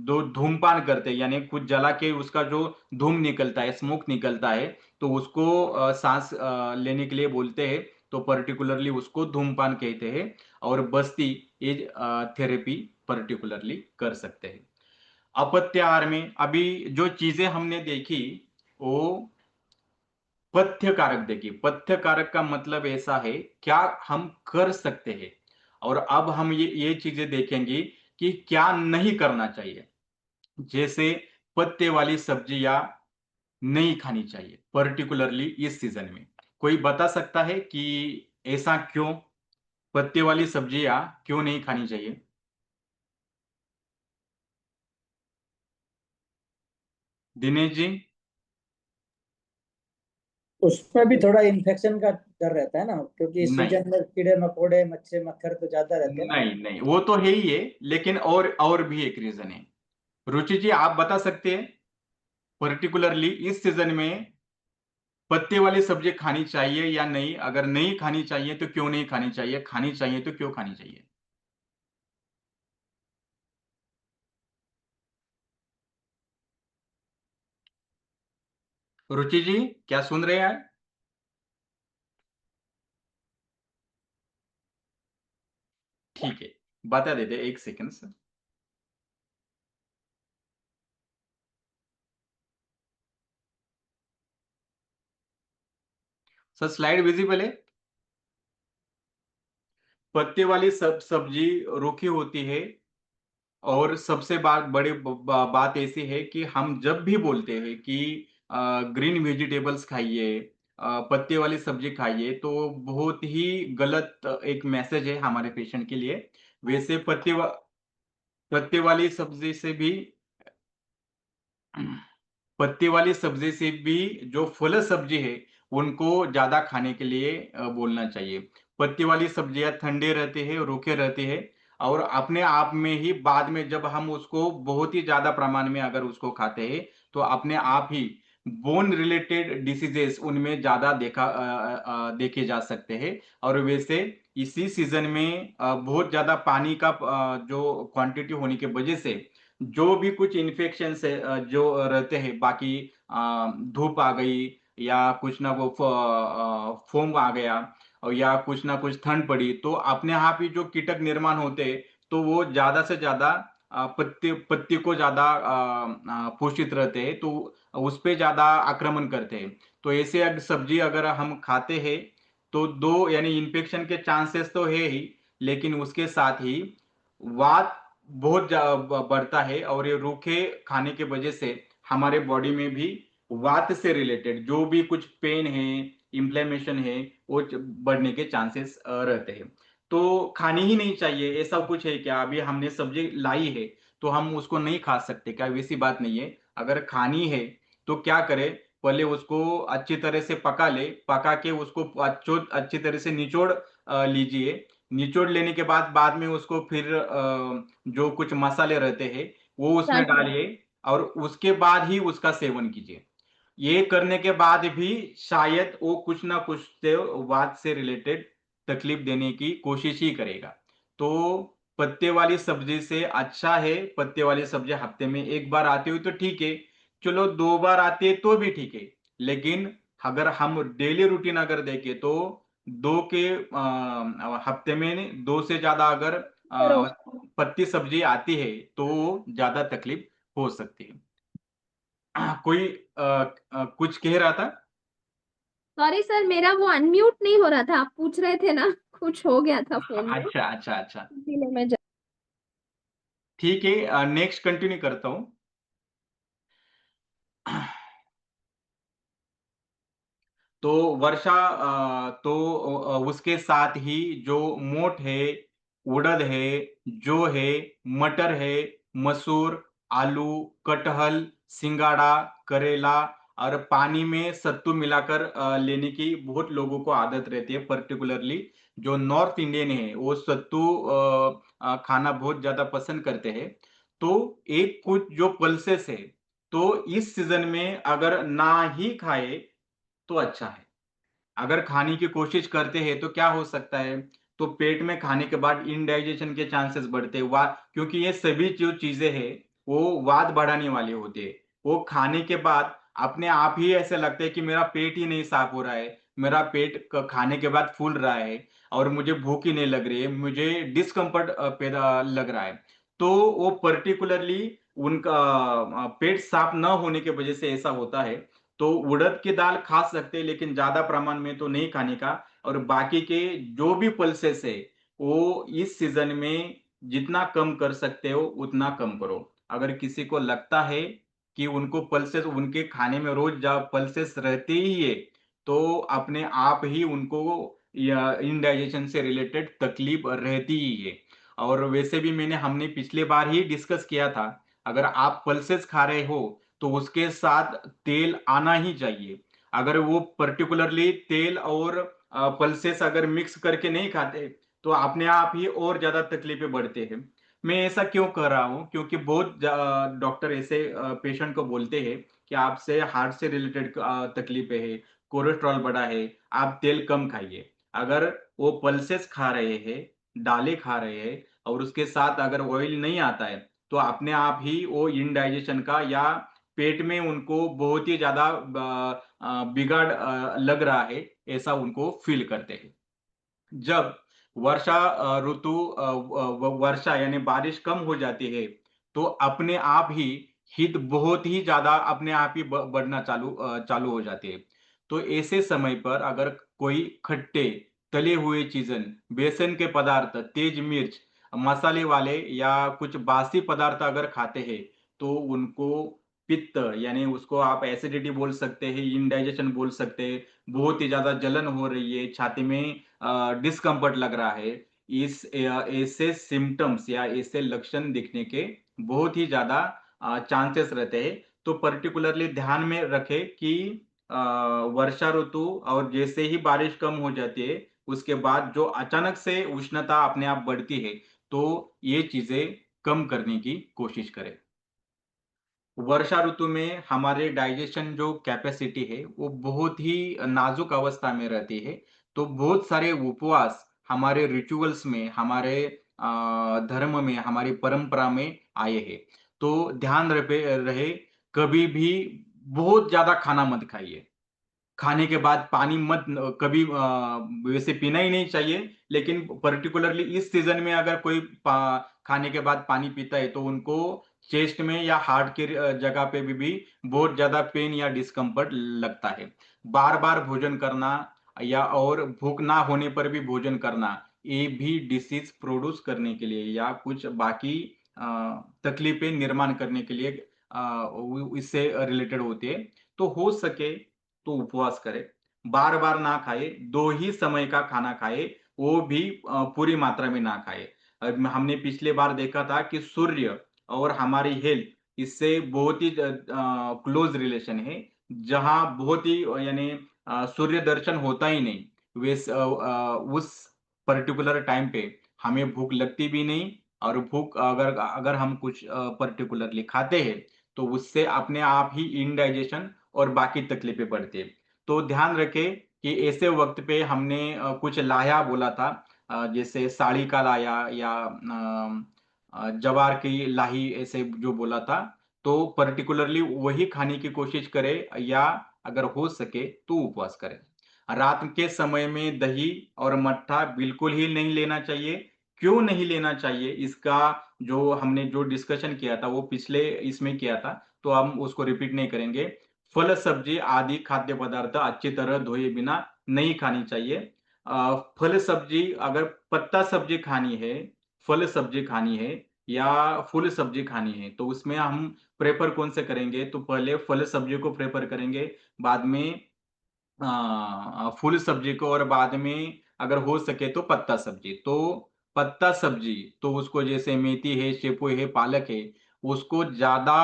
दो धूमपान करते हैं, यानी कुछ जला के उसका जो धूम निकलता है, स्मोक निकलता है, तो उसको सांस लेने के लिए बोलते हैं, तो पर्टिकुलरली उसको धूमपान कहते हैं। और बस्ती एज थेरेपी पर्टिकुलरली कर सकते हैं। अपत्य आहार में अभी जो चीजें हमने देखी वो पथ्य कारक देखिए। पथ्य कारक का मतलब ऐसा है क्या हम कर सकते हैं, और अब हम ये चीजें देखेंगे कि क्या नहीं करना चाहिए। जैसे पत्ते वाली सब्जियां नहीं खानी चाहिए, पर्टिकुलरली इस सीजन में। कोई बता सकता है कि ऐसा क्यों? पत्ते वाली सब्जियां क्यों नहीं खानी चाहिए? दिनेश जी। उसमें भी थोड़ा इन्फेक्शन का डर रहता है ना, क्योंकि इस नहीं, सीजन में कीड़े मकोड़े मच्छर मक्खर तो ज्यादा रहते हैं ना। नहीं, नहीं, वो तो है ही है, लेकिन और भी एक रीजन है। रुचि जी, आप बता सकते हैं पर्टिकुलरली इस सीजन में पत्ते वाली सब्जी खानी चाहिए या नहीं? अगर नहीं खानी चाहिए तो क्यों नहीं खानी चाहिए? खानी चाहिए तो क्यों खानी चाहिए? रुचि जी, क्या सुन रहे हैं? ठीक है, बता देते, एक second sir. Sir, slide visible है? पत्ते वाली सब्जी रूखी होती है। और सबसे बात ऐसी है कि हम जब भी बोलते हैं कि ग्रीन वेजिटेबल्स खाइए, पत्ते वाली सब्जी खाइए, तो बहुत ही गलत एक मैसेज है हमारे पेशेंट के लिए। वैसे पत्ते वाली सब्जी से भी पत्ते वाली सब्जी से भी जो फल सब्जी है, उनको ज्यादा खाने के लिए बोलना चाहिए। पत्ती वाली सब्जियां ठंडे रहते हैं, रूखे रहते हैं, और अपने आप में ही बाद में जब हम उसको बहुत ही ज्यादा प्रमाण में अगर उसको खाते हैं, तो अपने आप ही बोन रिलेटेड डिसीजेस उनमें ज्यादा देखे जा सकते हैं। और वैसे इसी सीजन में बहुत ज्यादा पानी का जो क्वांटिटी होने की वजह से जो भी कुछ इन्फेक्शन है जो रहते हैं, बाकी धूप आ गई, या कुछ ना वो फोम आ गया, और या कुछ ना कुछ ठंड पड़ी, तो अपने आप ही जो कीटक निर्माण होते हैं, तो वो ज्यादा से ज्यादा पत्ते पत्ती को ज्यादा पोषित रहते हैं, तो उस पे ज्यादा आक्रमण करते हैं। तो ऐसे सब्जी अगर हम खाते हैं, तो दो यानी इन्फेक्शन के चांसेस तो है ही, लेकिन उसके साथ ही वात बहुत बढ़ता है, और ये रूखे खाने की वजह से हमारे बॉडी में भी वात से रिलेटेड जो भी कुछ पेन है, इंफ्लेमेशन है, वो बढ़ने के चांसेस रहते हैं। तो खानी ही नहीं चाहिए ऐसा कुछ है क्या? अभी हमने सब्जी लाई है तो हम उसको नहीं खा सकते क्या? वैसी बात नहीं है। अगर खानी है तो क्या करे, पहले उसको अच्छी तरह से पका के उसको अच्छी तरह से निचोड़ लीजिए। निचोड़ लेने के बाद में उसको फिर जो कुछ मसाले रहते हैं वो उसमें डालिए, और उसके बाद ही उसका सेवन कीजिए। ये करने के बाद भी शायद वो कुछ ना कुछ तो वात से रिलेटेड तकलीफ देने की कोशिश ही करेगा। तो पत्ते वाली सब्जी से अच्छा है, पत्ते वाली सब्जी हफ्ते में एक बार आती हुई तो ठीक है, चलो दो बार आती है तो भी ठीक है। लेकिन अगर हम डेली रूटीन अगर देखें तो दो के हफ्ते में दो से ज्यादा अगर पत्ती सब्जी आती है तो ज्यादा तकलीफ हो सकती है। कोई कुछ कह रहा था? सॉरी सर, मेरा वो अनम्यूट नहीं हो रहा था, आप पूछ रहे थे ना। कुछ हो गया था फोन में, अच्छा, अच्छा, अच्छा। इसीलिए मैं ठीक है, नेक्स्ट कंटिन्यू करता हूँ। तो वर्षा उसके साथ ही जो मोठ है, उड़द है, जौ है, मटर है, मसूर, आलू, कटहल, सिंगाड़ा, करेला, और पानी में सत्तू मिलाकर लेने की बहुत लोगों को आदत रहती है। पर्टिकुलरली जो नॉर्थ इंडियन है वो सत्तू खाना बहुत ज्यादा पसंद करते हैं। तो एक कुछ जो पल्सेस है, तो इस सीजन में अगर ना ही खाए तो अच्छा है। अगर खाने की कोशिश करते हैं तो क्या हो सकता है, तो पेट में खाने के बाद इनडाइजेशन के चांसेस बढ़ते हैं। वा क्योंकि ये सभी जो चीजें हैं वो वात बढ़ाने वाली होती है। वो खाने के बाद अपने आप ही ऐसे लगता है कि मेरा पेट ही नहीं साफ हो रहा है, मेरा पेट खाने के बाद फूल रहा है, और मुझे भूख ही नहीं लग रही है, मुझे डिस्कम्फर्ट पैदा लग रहा है। तो वो पर्टिकुलरली उनका पेट साफ न होने की वजह से ऐसा होता है। तो उड़द की दाल खा सकते हैं, लेकिन ज्यादा प्रमाण में तो नहीं खाने का। और बाकी के जो भी पल्सेस है वो इस सीजन में जितना कम कर सकते हो उतना कम करो। अगर किसी को लगता है कि उनको पल्सेस उनके खाने में रोज पल्सेस रहते ही है, तो अपने आप ही उनको या इंडाइजेशन से रिलेटेड तकलीफ रहती ही है। और वैसे भी हमने पिछले बार ही डिस्कस किया था, अगर आप पल्सेस खा रहे हो तो उसके साथ तेल आना ही चाहिए। अगर वो पर्टिकुलरली तेल और पल्सेस अगर मिक्स करके नहीं खाते तो अपने आप ही और ज्यादा तकलीफें बढ़ते हैं। मैं ऐसा क्यों कर रहा हूँ, क्योंकि बहुत डॉक्टर ऐसे पेशेंट को बोलते हैं कि आपसे हार्ट से रिलेटेड तकलीफें है, कोलेस्ट्रॉल बढ़ा है, आप तेल कम खाइए। अगर वो पल्सेस खा रहे हैं, दालें खा रहे हैं और उसके साथ अगर ऑयल नहीं आता है, तो अपने आप ही वो इंडाइजेशन का या पेट में उनको बहुत ही ज्यादा बिगाड़ लग रहा है, ऐसा उनको फील करते हैं। जब वर्षा ऋतु वर्षा यानी बारिश कम हो जाती है, तो अपने आप ही हीट बहुत ही ज्यादा अपने आप ही बढ़ना चालू हो जाती है। तो ऐसे समय पर अगर कोई खट्टे तले हुए चीजन, बेसन के पदार्थ, तेज मिर्च, मसाले वाले या कुछ बासी पदार्थ अगर खाते हैं, तो उनको पित्त यानी उसको आप एसिडिटी बोल सकते हैं, इंडाइजेशन बोल सकते हैं, बहुत ही ज्यादा जलन हो रही है, छाती में डिस्कम्फर्ट लग रहा है। ऐसे सिम्टम्स या ऐसे लक्षण दिखने के बहुत ही ज्यादा चांसेस रहते हैं। तो पर्टिकुलरली ध्यान में रखें कि वर्षा ऋतु और जैसे ही बारिश कम हो जाती है, उसके बाद जो अचानक से उष्णता अपने आप बढ़ती है, तो ये चीजें कम करने की कोशिश करें। वर्षा ऋतु में हमारे डाइजेशन जो कैपेसिटी है वो बहुत ही नाजुक अवस्था में रहती है। तो बहुत सारे उपवास हमारे रिचुअल्स में, हमारे धर्म में, हमारी परंपरा में आए हैं। तो ध्यान रहे, कभी भी बहुत ज्यादा खाना मत खाइए। खाने के बाद पानी मत कभी वैसे पीना ही नहीं चाहिए, लेकिन पर्टिकुलरली इस सीजन में अगर कोई खाने के बाद पानी पीता है तो उनको चेस्ट में या हार्ट के जगह पे भी बहुत ज्यादा पेन या डिस्कम्फर्ट लगता है। बार बार भोजन करना या और भूख ना होने पर भी भोजन करना, ये भी डिसीज प्रोड्यूस करने के लिए या कुछ बाकी तकलीफें निर्माण करने के लिए इससे रिलेटेड होती है। तो हो सके तो उपवास करे, बार बार ना खाए, दो ही समय का खाना खाए, वो भी पूरी मात्रा में ना खाए। हमने पिछले बार देखा था कि सूर्य और हमारी हेल्थ, इससे बहुत ही क्लोज रिलेशन है। जहां बहुत ही यानी सूर्य दर्शन होता ही नहीं, उस पर्टिकुलर टाइम पे हमें भूख लगती भी नहीं। और भूख अगर अगर हम कुछ पर्टिकुलरली खाते हैं, तो उससे अपने आप ही इनडाइजेशन और बाकी तकलीफें बढ़ती है। तो ध्यान रखें कि ऐसे वक्त पे हमने कुछ लाया बोला था, जैसे साड़ी का लाया या जवार की लाही, ऐसे जो बोला था, तो पर्टिकुलरली वही खाने की कोशिश करें या अगर हो सके तो उपवास करें। रात के समय में दही और मट्ठा बिल्कुल ही नहीं लेना चाहिए। क्यों नहीं लेना चाहिए, इसका जो हमने जो डिस्कशन किया था वो पिछले इसमें किया था, तो हम उसको रिपीट नहीं करेंगे। फल सब्जी आदि खाद्य पदार्थ अच्छी तरह धोए बिना नहीं खानी चाहिए। फल सब्जी अगर पत्ता सब्जी खानी है, फल सब्जी खानी है या फूल सब्जी खानी है, तो उसमें हम प्रेफर कौन से करेंगे, तो पहले फल सब्जी को प्रेफर करेंगे, बाद में फूल सब्जी को, और बाद में अगर हो सके तो पत्ता सब्जी। तो पत्ता सब्जी तो उसको जैसे मेथी है, शेपू है, पालक है, उसको ज्यादा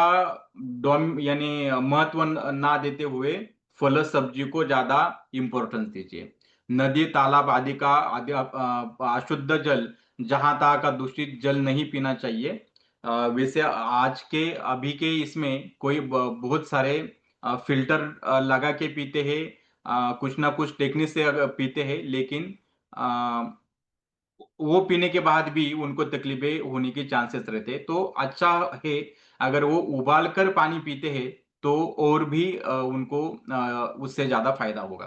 डोम यानी महत्व ना देते हुए फल सब्जी को ज्यादा इंपॉर्टेंस दीजिए। नदी तालाब आदि का अशुद्ध जल, जहां तक का दूषित जल नहीं पीना चाहिए। वैसे आज के अभी के इसमें कोई बहुत सारे फिल्टर लगा के पीते हैं, कुछ ना कुछ टेक्निक से अगर पीते हैं, लेकिन अ, वो पीने के बाद भी उनको तकलीफें होने के चांसेस रहते हैं। तो अच्छा है अगर वो उबाल कर पानी पीते हैं, तो और भी उनको उससे ज्यादा फायदा होगा।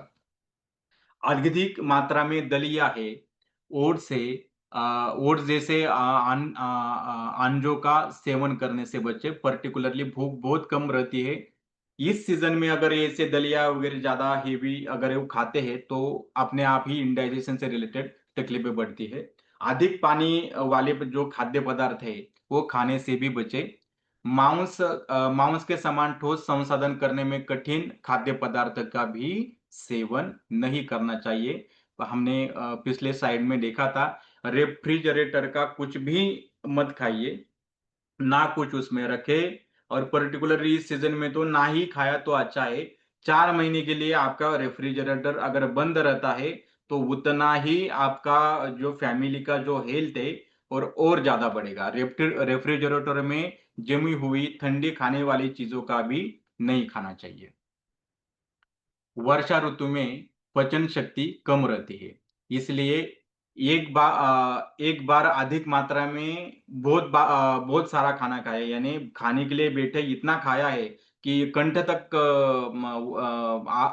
अत्यधिक मात्रा में दलिया है, ओट्स है, ओट्स जैसे अंजों का सेवन करने से बचे, पर्टिकुलरली भूख बहुत कम रहती है। इस सीजन में अगर ऐसे दलिया वगैरह ज्यादा हेवी अगर वो खाते हैं, तो अपने आप ही इंडाइजेशन से रिलेटेड तकलीफें बढ़ती है। अधिक पानी वाले जो खाद्य पदार्थ है वो खाने से भी बचे। मांस के समान ठोस संसाधन करने में कठिन खाद्य पदार्थ का भी सेवन नहीं करना चाहिए। हमने पिछले स्लाइड में देखा था, रेफ्रिजरेटर का कुछ भी मत खाइए, ना कुछ उसमें रखे, और पर्टिकुलरली इस सीजन में तो ना ही खाया तो अच्छा है। 4 महीने के लिए आपका रेफ्रिजरेटर अगर बंद रहता है तो उतना ही आपका जो फैमिली का जो हेल्थ है और ज्यादा बढ़ेगा। रेफ्रिजरेटर में जमी हुई ठंडी खाने वाली चीजों का भी नहीं खाना चाहिए। वर्षा ऋतु में पचन शक्ति कम रहती है, इसलिए एक बार अधिक मात्रा में बहुत सारा खाना खाया, यानी खाने के लिए बैठे इतना खाया है कि कंठ तक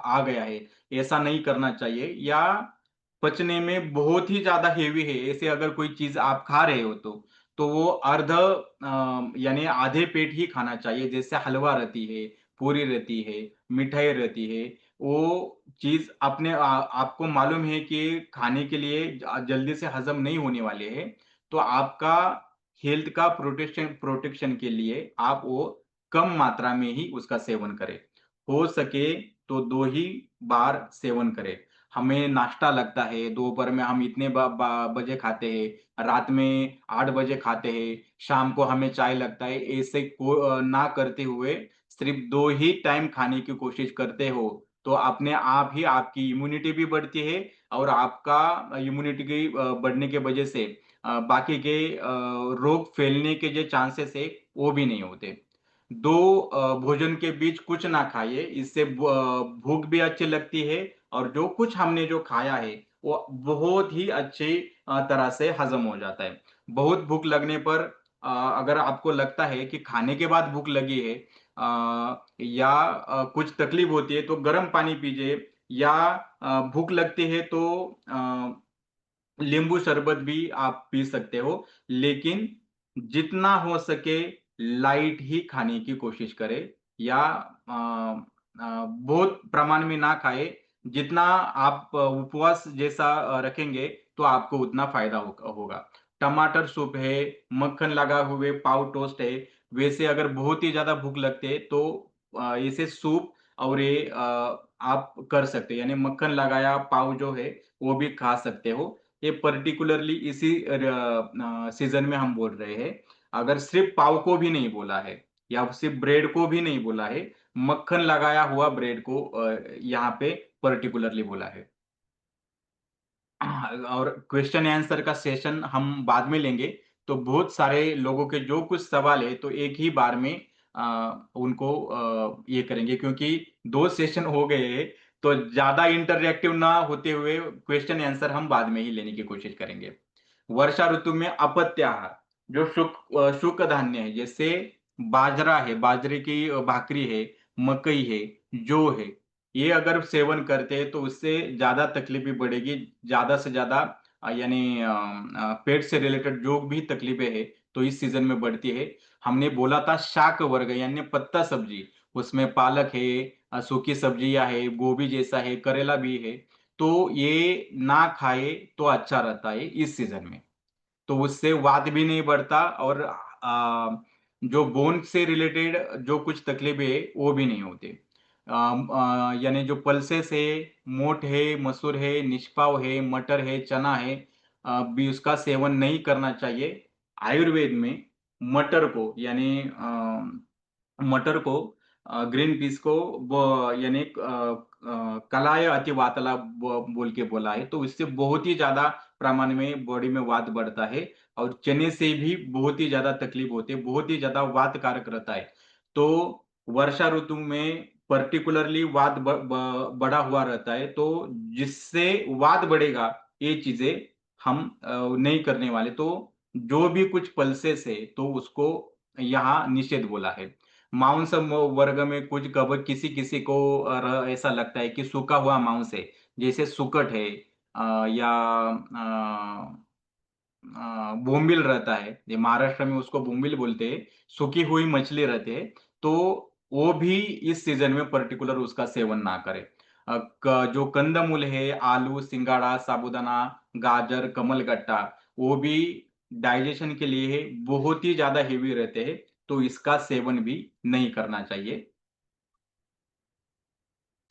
आ गया है, ऐसा नहीं करना चाहिए। या पचने में बहुत ही ज्यादा हेवी है, ऐसे अगर कोई चीज आप खा रहे हो तो वो यानी आधे पेट ही खाना चाहिए। जैसे हलवा रहती है, पूरी रहती है, मिठाई रहती है, वो चीज आपको मालूम है कि खाने के लिए जल्दी से हजम नहीं होने वाले हैं, तो आपका हेल्थ का प्रोटेक्शन के लिए आप वो कम मात्रा में ही उसका सेवन करें। हो सके तो 2 ही बार सेवन करें। हमें नाश्ता लगता है, दोपहर में हम इतने बजे खाते हैं, रात में 8 बजे खाते हैं, शाम को हमें चाय लगता है, ऐसे ना करते हुए सिर्फ 2 ही टाइम खाने की कोशिश करते हो तो अपने आप ही आपकी इम्यूनिटी भी बढ़ती है, और आपका इम्यूनिटी की बढ़ने के वजह से बाकी के रोग फैलने के जो चांसेस है वो भी नहीं होते। 2 भोजन के बीच कुछ ना खाइए, इससे भूख भी अच्छी लगती है, और जो कुछ हमने जो खाया है वो बहुत ही अच्छी तरह से हजम हो जाता है। बहुत भूख लगने पर अगर आपको लगता है कि खाने के बाद भूख लगी है, या कुछ तकलीफ होती है, तो गर्म पानी पीजिए, या भूख लगती है तो नींबू शरबत भी आप पी सकते हो। लेकिन जितना हो सके लाइट ही खाने की कोशिश करें, या बहुत प्रमाण में ना खाए। जितना आप उपवास जैसा रखेंगे तो आपको उतना फायदा होगा। टमाटर सूप है, मक्खन लगा हुए पाव टोस्ट है, वैसे अगर बहुत ही ज्यादा भूख लगते है तो ऐसे सूप और ये आप कर सकते हैं, यानी मक्खन लगाया पाव जो है वो भी खा सकते हो। ये पर्टिकुलरली इसी सीजन में हम बोल रहे हैं। अगर सिर्फ पाव को भी नहीं बोला है, या सिर्फ ब्रेड को भी नहीं बोला है, मक्खन लगाया हुआ ब्रेड को यहाँ पे पर्टिकुलरली बोला है। और क्वेश्चन आंसर का सेशन हम बाद में लेंगे, तो बहुत सारे लोगों के जो कुछ सवाल है तो एक ही बार में उनको ये करेंगे, क्योंकि 2 सेशन हो गए हैं, तो ज्यादा इंटरएक्टिव ना होते हुए क्वेश्चन आंसर हम बाद में ही लेने की कोशिश करेंगे। वर्षा ऋतु में अपत्य आहार, जो शुष्क धान्य है, जैसे बाजरा है, बाजरे की भाकरी है, मकई है, जौ है, ये अगर सेवन करते हैं तो उससे ज्यादा तकलीफ भी बढ़ेगी। ज्यादा से ज्यादा यानी पेट से रिलेटेड जो भी तकलीफें है तो इस सीजन में बढ़ती है। हमने बोला था शाक वर्ग यानी पत्ता सब्जी, उसमें पालक है, सूखी सब्जियां है, गोभी जैसा है, करेला भी है, तो ये ना खाए तो अच्छा रहता है इस सीजन में। तो उससे वात भी नहीं बढ़ता, और जो बोन से रिलेटेड जो कुछ तकलीफें है वो भी नहीं होते। यानी जो पल्सेस है, मोठ है, मसूर है, निष्पाव है, मटर है, चना है, भी उसका सेवन नहीं करना चाहिए। आयुर्वेद में मटर को यानी मटर को ग्रीन पीस को यानी कलाय अति वातला बोल के बोला है, तो इससे बहुत ही ज्यादा प्रमाण में बॉडी में वात बढ़ता है, और चने से भी बहुत ही ज्यादा तकलीफ होती है, बहुत ही ज्यादा वात कारक रहता है। तो वर्षा ऋतु में पर्टिकुलरली वात बढ़ा हुआ रहता है, तो जिससे वात बढ़ेगा ये चीजें हम नहीं करने वाले। तो जो भी कुछ पल्सेस है तो उसको यहाँ निषेध बोला है। मांस वर्ग में कुछ कब किसी किसी को ऐसा लगता है कि सूखा हुआ मांस है, जैसे सुकट है, या बोम्बिल रहता है, ये महाराष्ट्र में उसको बोम्बिल बोलते हैं, सूखी हुई मछली रहती है, तो वो भी इस सीजन में पर्टिकुलर उसका सेवन ना करें। जो कंदमूल है, आलू, सिंगाड़ा, साबूदाना, गाजर, कमलगट्टा, वो भी डाइजेशन के लिए बहुत ही ज्यादा हेवी रहते हैं, तो इसका सेवन भी नहीं करना चाहिए।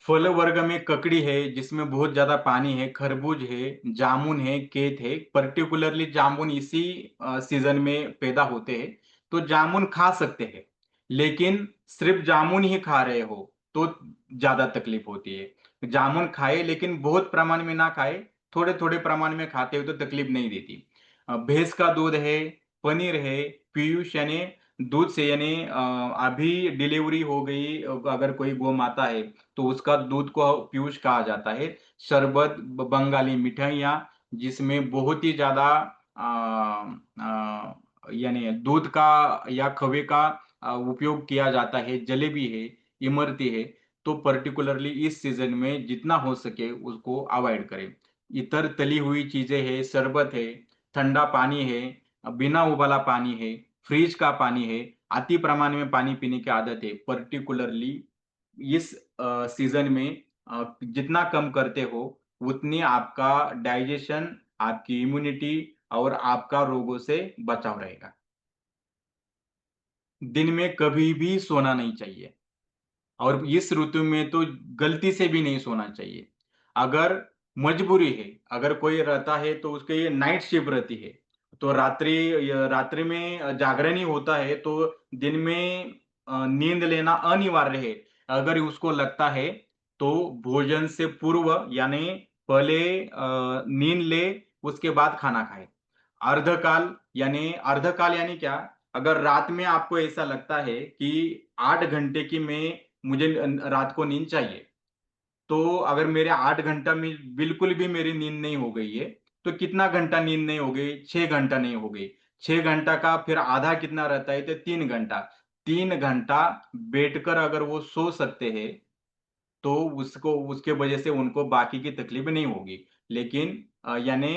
फल वर्ग में ककड़ी है जिसमें बहुत ज्यादा पानी है, खरबूज है, जामुन है, केत है। पर्टिकुलरली जामुन इसी सीजन में पैदा होते हैं, तो जामुन खा सकते हैं। लेकिन सिर्फ जामुन ही खा रहे हो तो ज्यादा तकलीफ होती है। जामुन खाए लेकिन बहुत प्रमाण में ना खाए, थोड़े थोड़े प्रमाण में खाते हो तो तकलीफ नहीं देती। भैंस का दूध है, पनीर है, पीयूष यानी दूध से यानी अभी डिलीवरी हो गई अगर कोई गौ माता है तो उसका दूध को पीयूष कहा जाता है। शरबत, बंगाली मिठाइयाँ जिसमें बहुत ही ज्यादा यानी दूध का या खवे का उपयोग किया जाता है, जलेबी है, इमरती है, तो पर्टिकुलरली इस सीजन में जितना हो सके उसको अवॉइड करें। इतर तली हुई चीजें है, शरबत है, ठंडा पानी है, बिना उबाला पानी है, फ्रिज का पानी है, अति प्रमाण में पानी पीने की आदत है, पर्टिकुलरली इस सीजन में जितना कम करते हो उतनी आपका डाइजेशन, आपकी इम्यूनिटी और आपका रोगों से बचाव रहेगा। दिन में कभी भी सोना नहीं चाहिए, और इस ऋतु में तो गलती से भी नहीं सोना चाहिए। अगर मजबूरी है, अगर कोई रहता है तो उसके ये नाइट शिफ्ट रहती है, तो रात्रि में जागरण ही होता है, तो दिन में नींद लेना अनिवार्य है। अगर उसको लगता है तो भोजन से पूर्व यानी पहले नींद ले, उसके बाद खाना खाए। अर्धकाल यानी क्या? अगर रात में आपको ऐसा लगता है कि 8 घंटे की मैं मुझे रात को नींद चाहिए, तो अगर मेरे 8 घंटा में बिल्कुल भी मेरी नींद नहीं हो गई है, तो कितना घंटा नींद नहीं हो गई? 6 घंटा नहीं हो गई। 6 घंटा का फिर आधा कितना रहता है? तो 3 घंटा। 3 घंटा बैठकर अगर वो सो सकते हैं तो उसको उसके वजह से उनको बाकी की तकलीफ नहीं होगी। लेकिन यानी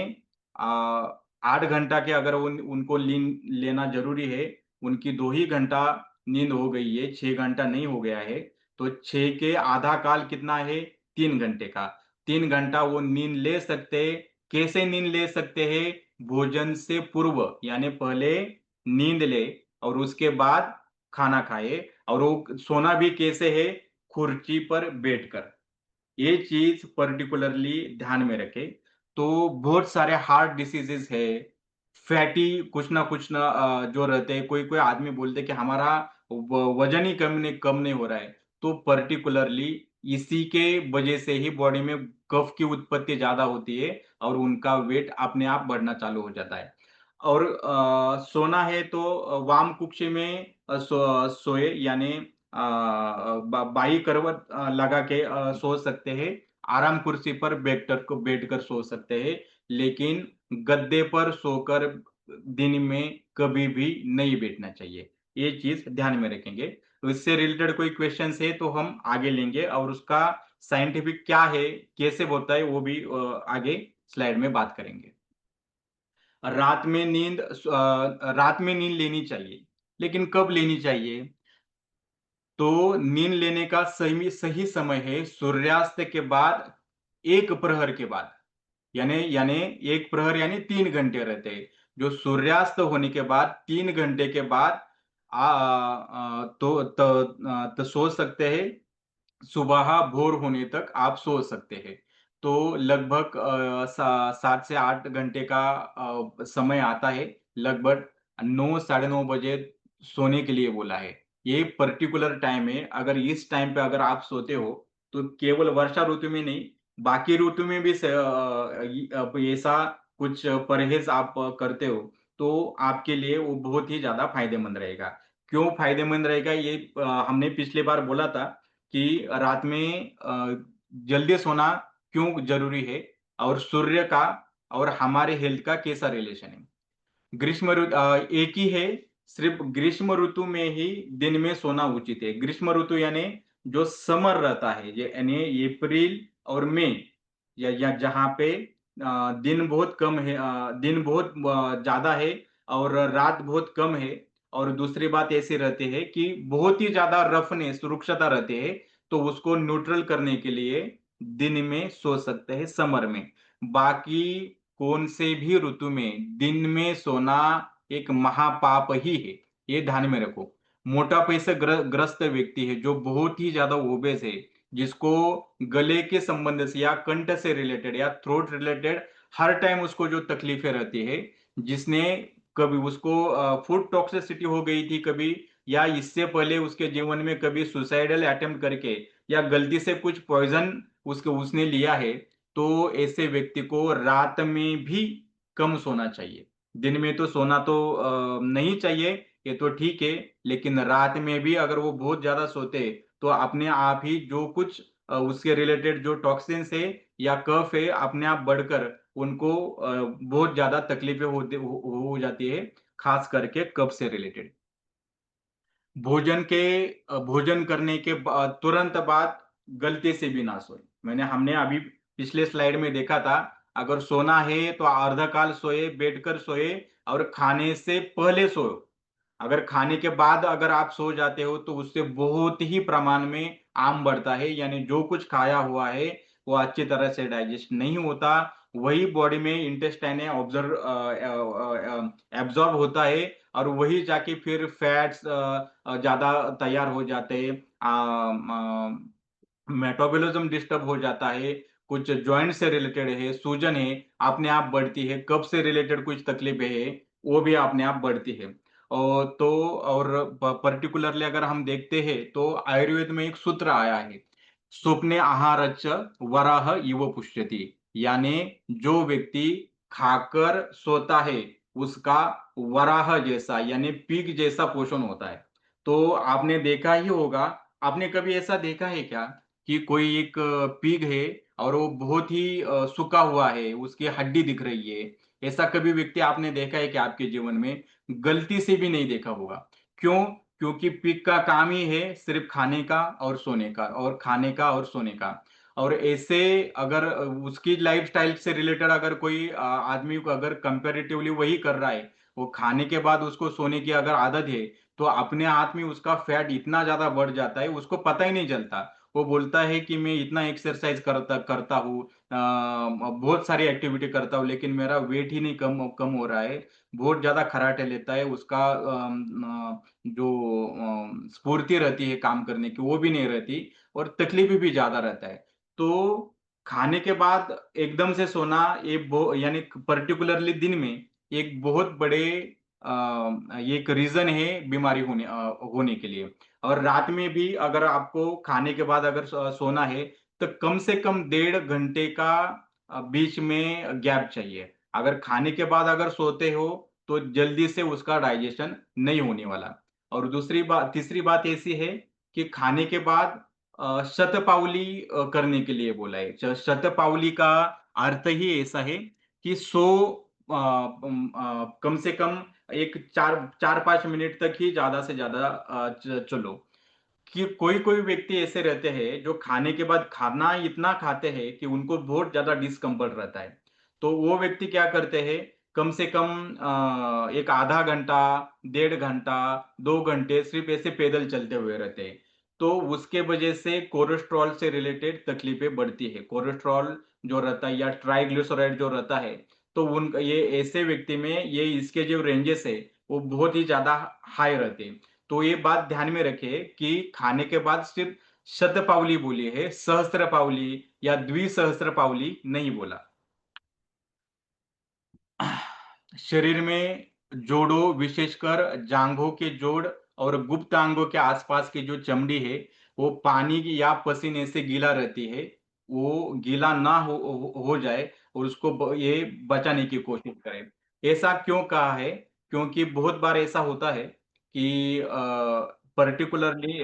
8 घंटा के अगर उनको नींद लेना जरूरी है, उनकी 2 ही घंटा नींद हो गई है, 6 घंटा नहीं हो गया है, तो 6 के आधा काल कितना है? 3 घंटे का। 3 घंटा वो नींद ले सकते हैं। कैसे नींद ले सकते हैं? भोजन से पूर्व यानी पहले नींद ले और उसके बाद खाना खाए। और वो सोना भी कैसे है? खुर्ची पर बैठकर। ये चीज पर्टिकुलरली ध्यान में रखे। तो बहुत सारे हार्ट डिसीजेस है, फैटी कुछ ना जो रहते हैं। कोई कोई आदमी बोलते हैं कि हमारा वजन ही कम नहीं हो रहा है, तो पर्टिकुलरली इसी के वजह से ही बॉडी में कफ की उत्पत्ति ज्यादा होती है और उनका वेट अपने आप बढ़ना चालू हो जाता है। और सोना है तो वाम कुक्षी में सोए यानी बाई करवट लगा के सो सकते हैं। आराम कुर्सी पर बैठकर सो सकते हैं। लेकिन गद्दे पर सोकर दिन में कभी भी नहीं बैठना चाहिए। ये चीज ध्यान में रखेंगे। तो इससे रिलेटेड कोई क्वेश्चन है तो हम आगे लेंगे, और उसका साइंटिफिक क्या है, कैसे होता है, वो भी आगे स्लाइड में बात करेंगे। रात में नींद लेनी चाहिए, लेकिन कब लेनी चाहिए? तो नींद लेने का सही सही समय है सूर्यास्त के बाद 1 प्रहर के बाद। यानी यानी 1 प्रहर यानी 3 घंटे रहते हैं। जो सूर्यास्त होने के बाद 3 घंटे के बाद तो सो सकते हैं। सुबह भोर होने तक आप सो सकते हैं। तो लगभग 7 से 8 घंटे का समय आता है। लगभग 9 साढ़े 9 बजे सोने के लिए बोला है। ये पर्टिकुलर टाइम है। अगर इस टाइम पे अगर आप सोते हो तो केवल वर्षा ऋतु में नहीं, बाकी ऋतु में भी ऐसा कुछ परहेज आप करते हो तो आपके लिए वो बहुत ही ज्यादा फायदेमंद रहेगा। क्यों फायदेमंद रहेगा? ये हमने पिछली बार बोला था कि रात में जल्दी सोना क्यों जरूरी है, और सूर्य का और हमारे हेल्थ का कैसा रिलेशन है। ग्रीष्म ऋतु एक ही है, सिर्फ ग्रीष्म ऋतु में ही दिन में सोना उचित है। ग्रीष्म ऋतु यानी जो समर रहता है, ये यानी अप्रैल और मई, या जहाँ पे दिन बहुत कम है, दिन बहुत ज्यादा है और रात बहुत कम है। और दूसरी बात ऐसी रहती है कि बहुत ही ज्यादा रफनेस रुक्षता रहती है, तो उसको न्यूट्रल करने के लिए दिन में सो सकते हैं समर में। बाकी कौन से भी ऋतु में दिन में सोना एक महापाप ही है, ये ध्यान में रखो। मोटापे से ग्रस्त व्यक्ति है, जो बहुत ही ज्यादा ओबेस है, जिसको गले के संबंध से या कंठ से रिलेटेड या थ्रोट रिलेटेड हर टाइम उसको जो तकलीफें रहती है, जिसने कभी उसको फूड टॉक्सिसिटी हो गई थी कभी, या इससे पहले उसके जीवन में कभी सुसाइडल अटेम्प्ट करके या गलती से कुछ पॉइजन उसने लिया है, तो ऐसे व्यक्ति को रात में भी कम सोना चाहिए। दिन में तो सोना तो नहीं चाहिए, ये तो ठीक है, लेकिन रात में भी अगर वो बहुत ज्यादा सोते तो अपने आप ही जो कुछ उसके रिलेटेड जो टॉक्सिन्स है या कफ है अपने आप बढ़कर उनको बहुत ज्यादा तकलीफें हो जाती है, खास करके कफ से रिलेटेड। भोजन करने के तुरंत बाद गलती से भी ना सोए। हमने अभी पिछले स्लाइड में देखा था, अगर सोना है तो अर्धा काल सोए, बैठकर सोए, और खाने से पहले सोए। अगर खाने के बाद अगर आप सो जाते हो तो उससे बहुत ही प्रमाण में आम बढ़ता है, यानी जो कुछ खाया हुआ है वो अच्छी तरह से डाइजेस्ट नहीं होता, वही बॉडी में इंटेस्टाइन है ऑब्जर्व एब्जॉर्ब होता है, और वही जाके फिर फैट्स ज्यादा तैयार हो जाते हैं, मेटाबॉलिज्म डिस्टर्ब हो जाता है, कुछ जॉइंट से रिलेटेड है, सूजन है अपने आप बढ़ती है, कब से रिलेटेड कुछ तकलीफें है वो भी अपने आप बढ़ती है। और पर्टिकुलरली अगर हम देखते हैं तो आयुर्वेद में एक सूत्र आया है, स्वप्ने आहारच वराह इव पुष्यति, यानी जो व्यक्ति खाकर सोता है उसका वराह जैसा यानी पिग जैसा पोषण होता है। तो आपने देखा ही होगा, आपने कभी ऐसा देखा है क्या कि कोई एक पिग है और वो बहुत ही सूखा हुआ है, उसकी हड्डी दिख रही है, ऐसा कभी व्यक्ति आपने देखा है कि आपके जीवन में? गलती से भी नहीं देखा होगा। क्यों? क्योंकि पिग का काम ही है सिर्फ खाने का और सोने का, और खाने का और सोने का। और ऐसे अगर उसकी लाइफस्टाइल से रिलेटेड अगर कोई आदमी को अगर कंपैरेटिवली वही कर रहा है, वो खाने के बाद उसको सोने की अगर आदत है, तो अपने हाथ में उसका फैट इतना ज्यादा बढ़ जाता है उसको पता ही नहीं चलता। वो बोलता है कि मैं इतना एक्सरसाइज करता करता हूँ, बहुत सारी एक्टिविटी करता हूँ, लेकिन मेरा वेट ही नहीं कम कम हो रहा है। बहुत ज्यादा खराटे लेता है, उसका जो स्फूर्ति रहती है काम करने की वो भी नहीं रहती, और तकलीफ भी ज्यादा रहता है। तो खाने के बाद एकदम से सोना यानी पर्टिकुलरली दिन में एक बहुत बड़े ये एक रीजन है बीमारी होने के लिए। और रात में भी अगर आपको खाने के बाद अगर सोना है तो कम से कम 1.5 घंटे का बीच में गैप चाहिए। अगर खाने के बाद अगर सोते हो तो जल्दी से उसका डाइजेशन नहीं होने वाला। और तीसरी बात ऐसी है कि खाने के बाद शतपावली करने के लिए बोला है। शतपावली का अर्थ ही ऐसा है कि 100 कम से कम एक 4-5 मिनट तक ही ज्यादा से ज्यादा चलो। कि कोई कोई व्यक्ति ऐसे रहते हैं जो खाने के बाद खाना इतना खाते हैं कि उनको बहुत ज्यादा डिस्कम्फर्ट रहता है। तो वो व्यक्ति क्या करते हैं, कम से कम एक आधा घंटा, 1.5 घंटा, 2 घंटे सिर्फ ऐसे पैदल चलते हुए रहते हैं। तो उसके वजह से कोलेस्ट्रॉल से रिलेटेड तकलीफें बढ़ती है। कोलेस्ट्रॉल जो रहता है या ट्राइग्लिसराइड जो रहता है, तो उन ये ऐसे व्यक्ति में ये इसके जो रेंजेस है वो बहुत ही ज्यादा हाई रहते हैं। तो ये बात ध्यान में रखें कि खाने के बाद सिर्फ शतपावली बोली है, सहस्त्र पावली या द्विसहस्त्र पावली नहीं बोला। शरीर में जोड़ों, विशेषकर जांघों के जोड़ और गुप्त अंगों के आसपास की जो चमड़ी है वो पानी की या पसीने से गीला रहती है। वो गीला ना हो जाए और उसको ये बचाने की कोशिश करें। ऐसा क्यों कहा है? क्योंकि बहुत बार ऐसा होता है कि पर्टिकुलरली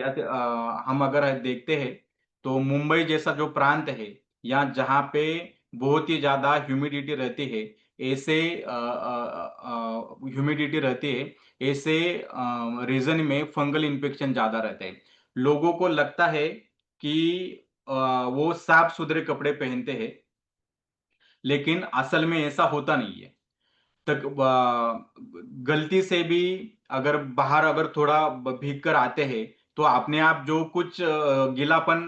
हम अगर देखते हैं तो मुंबई जैसा जो प्रांत है या जहाँ पे बहुत ही ज्यादा ह्यूमिडिटी रहती है, ऐसे ह्यूमिडिटी रहती है, ऐसे रीजन में फंगल इन्फेक्शन ज्यादा रहते हैं। लोगों को लगता है कि वो साफ सुथरे कपड़े पहनते हैं, लेकिन असल में ऐसा होता नहीं है। तक गलती से भी अगर बाहर अगर थोड़ा भीग कर आते हैं तो अपने आप जो कुछ गीलापन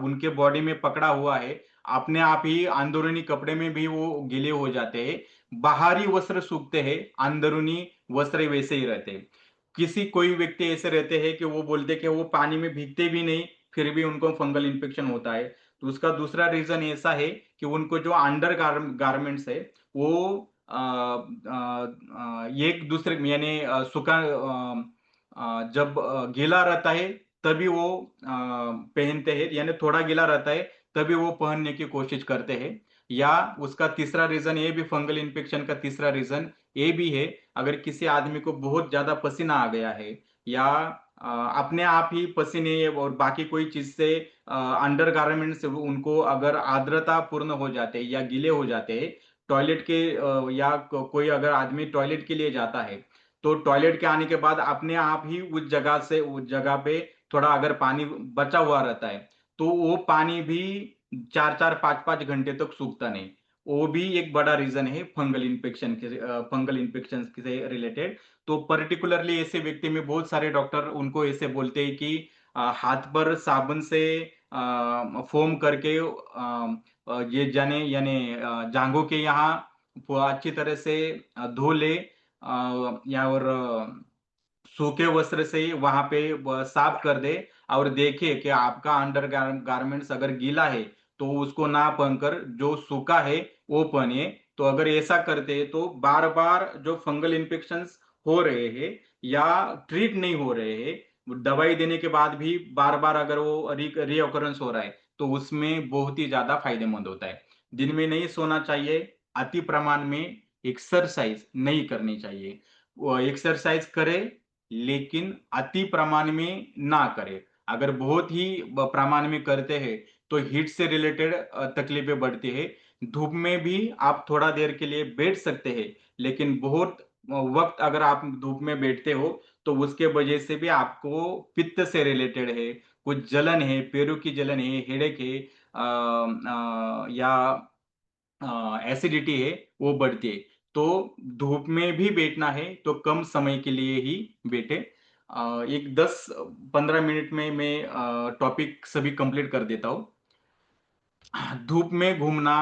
उनके बॉडी में पकड़ा हुआ है, अपने आप ही अंदरूनी कपड़े में भी वो गीले हो जाते हैं। बाहरी वस्त्र सूखते हैं, अंदरूनी वस्त्र वैसे ही रहते हैं। किसी कोई व्यक्ति ऐसे रहते हैं कि वो बोलते कि वो पानी में भीगते भी नहीं, फिर भी उनको फंगल इन्फेक्शन होता है। तो उसका दूसरा रीजन ऐसा है कि उनको जो अंडर गारमेंट्स है वो एक दूसरे यानी सूखा जब गीला रहता है तभी वो पहनते हैं, यानी थोड़ा गीला रहता है तभी वो पहनने की कोशिश करते हैं। या उसका तीसरा रीजन ये भी, फंगल इन्फेक्शन का तीसरा रीजन ये भी है, अगर किसी आदमी को बहुत ज्यादा पसीना आ गया है या अपने आप ही पसीने और बाकी कोई चीज से अंडर गारमेंट से उनको अगर आर्द्रता पूर्ण हो जाते हैं या गीले हो जाते हैं, टॉयलेट के या कोई अगर आदमी टॉयलेट के लिए जाता है तो टॉयलेट के आने के बाद अपने आप ही उस जगह पे थोड़ा अगर पानी बचा हुआ रहता है तो वो पानी भी 4-4 5-5 घंटे तक सूखता नहीं। वो भी एक बड़ा रीजन है फंगल इन्फेक्शन से रिलेटेड। तो पर्टिकुलरली ऐसे व्यक्ति में बहुत सारे डॉक्टर उनको ऐसे बोलते हैं कि हाथ पर साबुन से फोम करके ये जाने यानी जांघों के यहाँ अच्छी तरह से धो ले, या और सूखे वस्त्र से वहां पे साफ कर दे और देखे कि आपका अंडर गारमेंट्स अगर गीला है तो उसको ना पहनकर जो सूखा है वो पहनिए। तो अगर ऐसा करते हैं तो बार बार जो फंगल इन्फेक्शंस हो रहे हैं या ट्रीट नहीं हो रहे हैं, दवाई देने के बाद भी बार बार अगर वो रीऑकरेंस हो रहा है तो उसमें बहुत ही ज्यादा फायदेमंद होता है। दिन में नहीं सोना चाहिए, अति प्रमाण में एक्सरसाइज नहीं करनी चाहिए। वो एक्सरसाइज करे लेकिन अति प्रमाण में ना करे। अगर बहुत ही प्रमाण में करते हैं तो हीट से रिलेटेड तकलीफें बढ़ती है। धूप में भी आप थोड़ा देर के लिए बैठ सकते हैं, लेकिन बहुत वक्त अगर आप धूप में बैठते हो तो उसके वजह से भी आपको पित्त से रिलेटेड है, कुछ जलन है, पैरों की जलन है, हेडेक है, या एसिडिटी है, वो बढ़ती है। तो धूप में भी बैठना है तो कम समय के लिए ही बैठे। एक 10-15 मिनट में मैं टॉपिक सभी कंप्लीट कर देता हूँ। धूप में घूमना,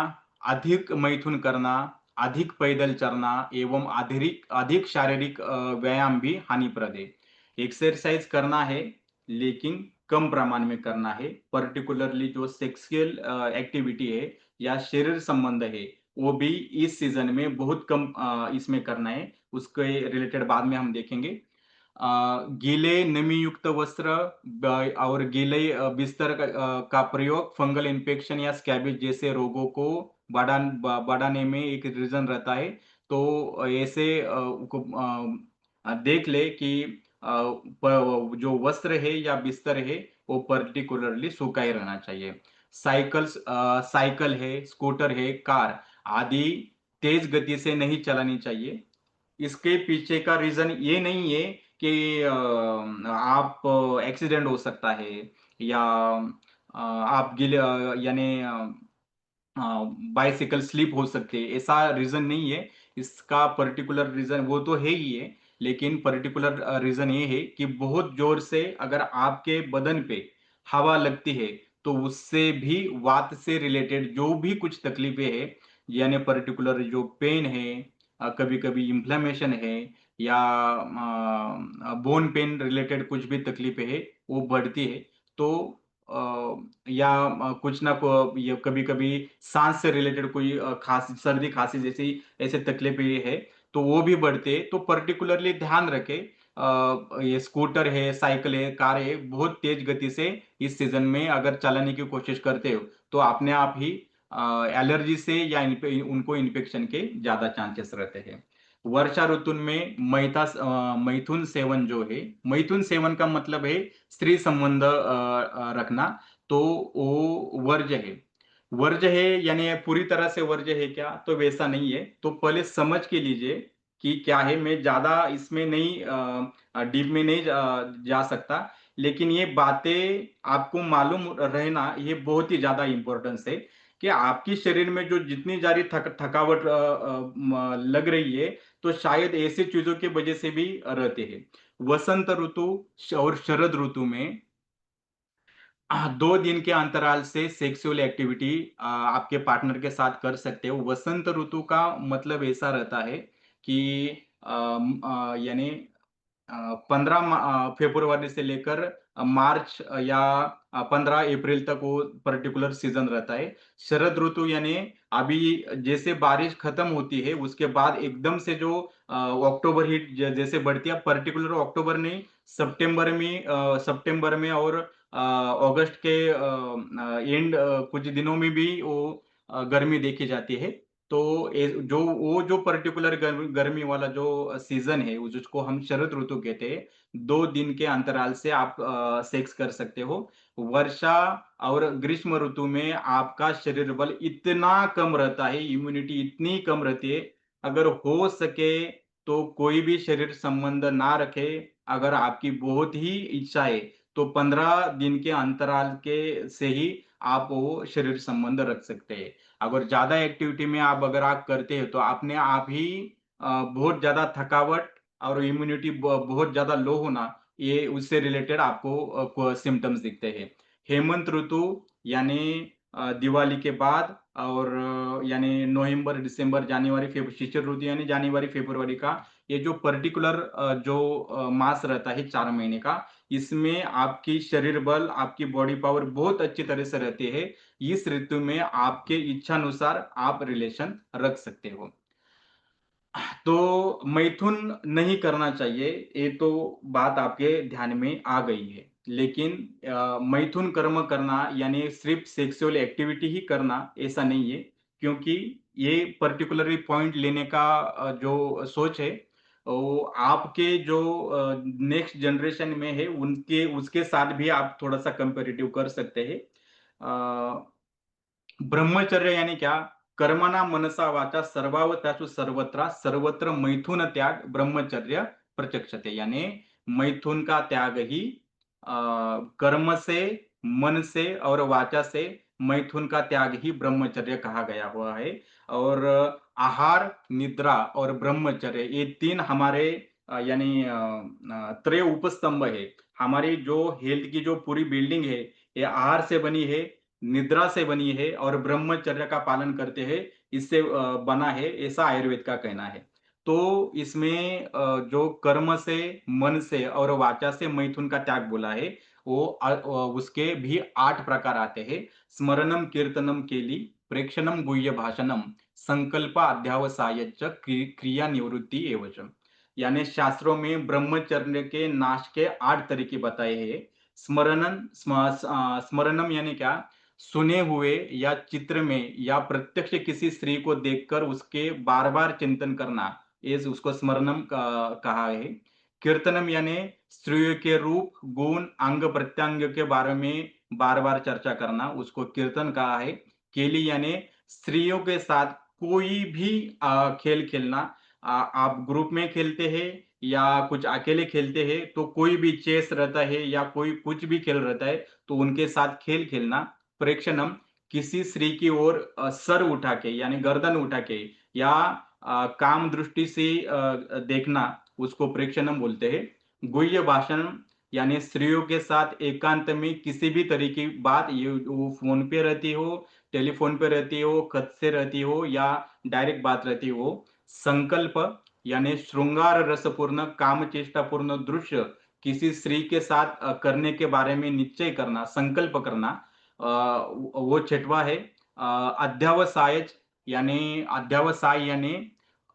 अधिक मैथुन करना, अधिक पैदल चलना एवं अधिक अधिक शारीरिक व्यायाम भी हानिप्रद है। एक्सरसाइज करना है लेकिन कम प्रमाण में करना है। पर्टिकुलरली जो सेक्सुअल एक्टिविटी है या शरीर संबंध है वो भी इस सीजन में बहुत कम इसमें करना है। उसके रिलेटेड बाद में हम देखेंगे। गीले नमी युक्त वस्त्र और गीले बिस्तर का प्रयोग फंगल इन्फेक्शन या स्कैबिस जैसे रोगों को बढ़ाने में एक रीजन रहता है। तो ऐसे देख ले कि जो वस्त्र है या बिस्तर है वो पर्टिकुलरली सूखा ही रहना चाहिए। साइकिल है, स्कूटर है, कार आदि तेज गति से नहीं चलानी चाहिए। इसके पीछे का रीजन ये नहीं है कि आप एक्सीडेंट हो सकता है या आप गिले यानी बाइसिकल स्लिप हो सकते हैं, ऐसा रीजन नहीं है। इसका पर्टिकुलर रीजन वो तो है ही है, लेकिन पर्टिकुलर रीजन ये है कि बहुत जोर से अगर आपके बदन पे हवा लगती है तो उससे भी वात से रिलेटेड जो भी कुछ तकलीफें है, यानी पर्टिकुलर जो पेन है, कभी कभी इंफ्लेमेशन है या बोन पेन रिलेटेड कुछ भी तकलीफें है वो बढ़ती है। तो या कुछ ना ये कभी कभी सांस से रिलेटेड कोई खांसी, सर्दी खांसी जैसी ऐसे तकलीफें है तो वो भी बढ़ते हैं। तो पर्टिकुलरली ध्यान रखें, ये स्कूटर है, साइकिल है, कार है, बहुत तेज गति से इस सीजन में अगर चलाने की कोशिश करते हो तो अपने आप ही एलर्जी से या उनको इन्फेक्शन के ज्यादा चांसेस रहते हैं। वर्षा ऋतु में मैथुन सेवन जो है, मैथुन सेवन का मतलब है स्त्री संबंध रखना, तो वो वर्ज्य है। वर्ज्य है यानी पूरी तरह से वर्ज्य है क्या, तो वैसा नहीं है। तो पहले समझ के लीजिए कि क्या है। मैं ज्यादा इसमें नहीं डीप में नहीं जा सकता, लेकिन ये बातें आपको मालूम रहना ये बहुत ही ज्यादा इंपॉर्टेंस है कि आपकी शरीर में जो जितनी जारी थकावट लग रही है तो शायद ऐसी चीजों की वजह से भी रहते हैं। वसंत ऋतु और शरद ऋतु में 2 दिन के अंतराल से सेक्सुअल एक्टिविटी आपके पार्टनर के साथ कर सकते हो। वसंत ऋतु का मतलब ऐसा रहता है कि यानी 15 फरवरी से लेकर मार्च या 15 अप्रैल तक वो पर्टिकुलर सीजन रहता है। शरद ऋतु यानी अभी जैसे बारिश खत्म होती है उसके बाद एकदम से जो अक्टूबर हीट जैसे बढ़ती है, पर्टिकुलर अक्टूबर नहीं, सितंबर में और अगस्त के एंड कुछ दिनों में भी वो गर्मी देखी जाती है। तो जो पर्टिकुलर गर्मी वाला जो सीजन है जिसको हम शरद ऋतु कहते हैं, 2 दिन के अंतराल से आप सेक्स कर सकते हो। वर्षा और ग्रीष्म ऋतु में आपका शरीर बल इतना कम रहता है, इम्यूनिटी इतनी कम रहती है, अगर हो सके तो कोई भी शरीर संबंध ना रखे। अगर आपकी बहुत ही इच्छा है तो 15 दिन के अंतराल के से ही आप वो शरीर संबंध रख सकते हैं। अगर ज्यादा एक्टिविटी में अगर आप करते हैं तो अपने आप ही बहुत ज्यादा थकावट और इम्यूनिटी बहुत ज्यादा लो होना, ये उससे रिलेटेड आपको सिम्टम्स दिखते हैं। हेमंत ऋतु यानी दिवाली के बाद और यानी नवंबर, दिसंबर, जनवरी, फरवरी, शिशिर ऋतु यानी जनवरी फरवरी का ये जो पर्टिकुलर जो मास रहता है 4 महीने का, इसमें आपकी शरीर बल, आपकी बॉडी पावर बहुत अच्छी तरह से रहती है। इस ऋतु में आपके इच्छा अनुसार आप रिलेशन रख सकते हो। तो मैथुन नहीं करना चाहिए, ये तो बात आपके ध्यान में आ गई है। लेकिन मैथुन कर्म करना यानी सिर्फ सेक्सुअल एक्टिविटी ही करना ऐसा नहीं है, क्योंकि ये पर्टिकुलरली पॉइंट लेने का जो सोच है वो आपके जो नेक्स्ट जनरेशन में है उनके उसके साथ भी आप थोड़ा सा कंपेरेटिव कर सकते हैं। ब्रह्मचर्य यानी क्या? कर्मणा मनसा वाचा सर्वावतासु सर्वत्र सर्वत्र मैथुन त्याग ब्रह्मचर्य प्रचक्षते, यानी मैथुन का त्याग ही कर्म से, मन से और वाचा से मैथुन का त्याग ही ब्रह्मचर्य कहा गया हुआ है। और आहार, निद्रा और ब्रह्मचर्य ये 3 हमारे यानी त्रय उपस्तंभ है। हमारी जो हेल्थ की जो पूरी बिल्डिंग है ये आहार से बनी है, निद्रा से बनी है और ब्रह्मचर्य का पालन करते हैं, इससे बना है, ऐसा आयुर्वेद का कहना है। तो इसमें जो कर्म से, मन से और वाचा से मैथुन का त्याग बोला है, वो उसके भी 8 प्रकार आते हैं। स्मरणम, कीर्तनम, केली, प्रेक्षणम, गुह्य भाषणम, संकल्प, अध्यावसायच, क्रिया निवृत्ति एवं। यानी शास्त्रों में ब्रह्मचर्य के नाश के 8 तरीके बताए हैं। स्मरणम यानी क्या? सुने हुए या चित्र में या प्रत्यक्ष किसी स्त्री को देखकर उसके बार बार चिंतन करना, ये उसको स्मरणम कहा है। कीर्तनम यानी स्त्रियों के रूप, गुण, अंग प्रत्यंग के बारे में बार बार चर्चा करना, उसको कीर्तन कहा है। केली यानी स्त्रियों के साथ कोई भी खेल खेलना, आप ग्रुप में खेलते हैं या कुछ अकेले खेलते हैं, तो कोई भी चेस रहता है या कोई कुछ भी खेल रहता है तो उनके साथ खेल खेलना। प्रेक्षणम, किसी स्त्री की ओर सर उठा के यानी गर्दन उठा के या काम दृष्टि से देखना, उसको प्रेक्षणम बोलते हैं। गुह्य भाषण यानी स्त्रियों के साथ एकांत में किसी भी तरीके की बात, ये वो फोन पे रहती हो, टेलीफोन पे रहती हो, खत से रहती हो या डायरेक्ट बात रहती हो। संकल्प यानी श्रृंगार रसपूर्ण काम चेष्टापूर्ण दृश्य किसी स्त्री के साथ करने के बारे में निश्चय करना, संकल्प करना, वो 6वां है। अध्यावसाय यानी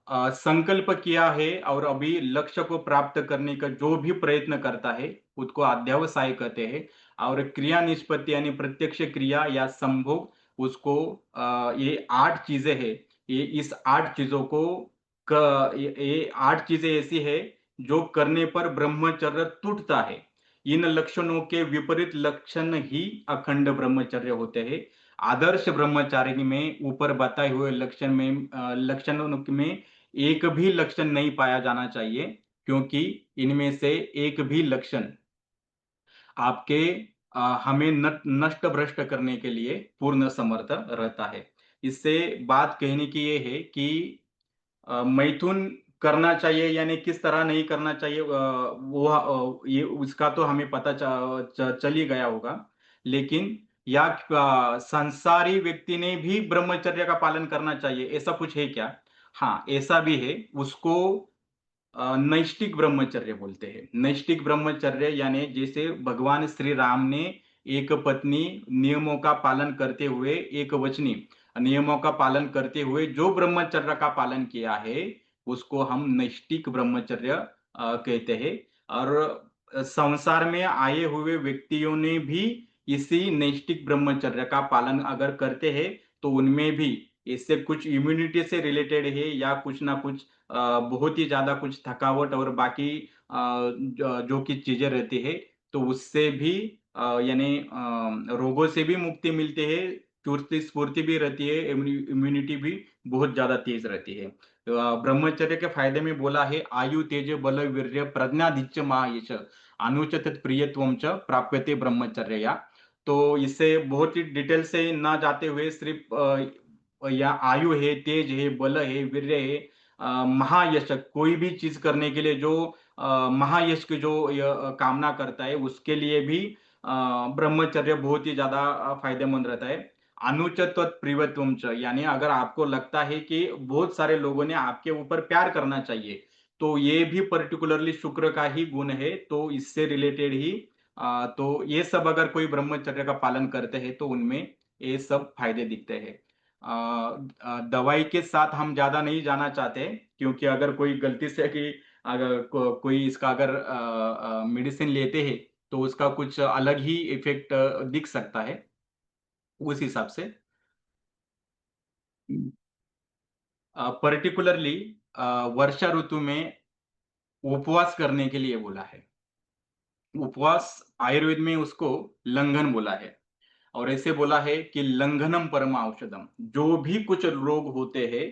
संकल्प किया है और अभी लक्ष्य को प्राप्त करने का जो भी प्रयत्न करता है उसको अध्यावसाय कहते हैं। और क्रिया निष्पत्ति यानी प्रत्यक्ष क्रिया या संभोग, उसको ये 8 चीजें है। ये इस 8 चीजों को ये 8 चीजें ऐसी है जो करने पर ब्रह्मचर्य टूटता है। इन लक्षणों के विपरीत लक्षण ही अखंड ब्रह्मचर्य होते हैं। आदर्श ब्रह्मचारी में ऊपर बताए हुए लक्षणों में एक भी लक्षण नहीं पाया जाना चाहिए, क्योंकि इनमें से एक भी लक्षण आपके हमें नष्ट भ्रष्ट करने के लिए पूर्ण समर्थ रहता है। इससे बात कहने की ये है कि मैथुन करना चाहिए यानी किस तरह नहीं करना चाहिए, ये उसका तो हमें पता चल ही गया होगा। लेकिन या संसारी व्यक्ति ने भी ब्रह्मचर्य का पालन करना चाहिए, ऐसा कुछ है क्या? हाँ, ऐसा भी है। उसको नैष्टिक ब्रह्मचर्य बोलते हैं। नैष्टिक ब्रह्मचर्य यानी जैसे भगवान श्री राम ने एक पत्नी नियमों का पालन करते हुए, एक वचनी नियमों का पालन करते हुए जो ब्रह्मचर्य का पालन किया है, उसको हम नैष्टिक ब्रह्मचर्य कहते हैं। और संसार में आए हुए व्यक्तियों ने भी इसी नैष्टिक ब्रह्मचर्य का पालन अगर करते हैं, तो उनमें भी इससे कुछ इम्यूनिटी से रिलेटेड है या कुछ ना कुछ बहुत ही ज्यादा कुछ थकावट और बाकी जो की चीजें रहती है, तो उससे भी यानी रोगों से भी मुक्ति मिलती है, चुस्ती स्फूर्ति भी रहती है, इम्यूनिटी भी बहुत ज्यादा तेज रहती है। ब्रह्मचर्य के फायदे में बोला है, आयु तेज बल वीर्य प्रज्ञादिच्च महायश अनुच तत्प्रियत्वम च प्राप्यते ब्रह्मचर्या। तो इससे बहुत ही डिटेल से ना जाते हुए सिर्फ या आयु है, तेज है, बल है, वीर्य है, महायश कोई भी चीज करने के लिए जो महायश की जो कामना करता है, उसके लिए भी ब्रह्मचर्य बहुत ही ज्यादा फायदेमंद रहता है। अनुचत प्रियत्वम च यानी अगर आपको लगता है कि बहुत सारे लोगों ने आपके ऊपर प्यार करना चाहिए, तो ये भी पर्टिकुलरली शुक्र का ही गुण है, तो इससे रिलेटेड ही तो ये सब अगर कोई ब्रह्मचर्य का पालन करते हैं, तो उनमें ये सब फायदे दिखते हैं। दवाई के साथ हम ज्यादा नहीं जाना चाहते, क्योंकि अगर कोई गलती से कि अगर कोई इसका अगर मेडिसिन लेते हैं, तो उसका कुछ अलग ही इफेक्ट दिख सकता है उस हिसाब से। पर्टिकुलरली वर्षा ऋतु में उपवास करने के लिए बोला है। उपवास आयुर्वेद में उसको लंघन बोला है, और ऐसे बोला है कि लंघनम परम औषधम। जो भी कुछ रोग होते हैं,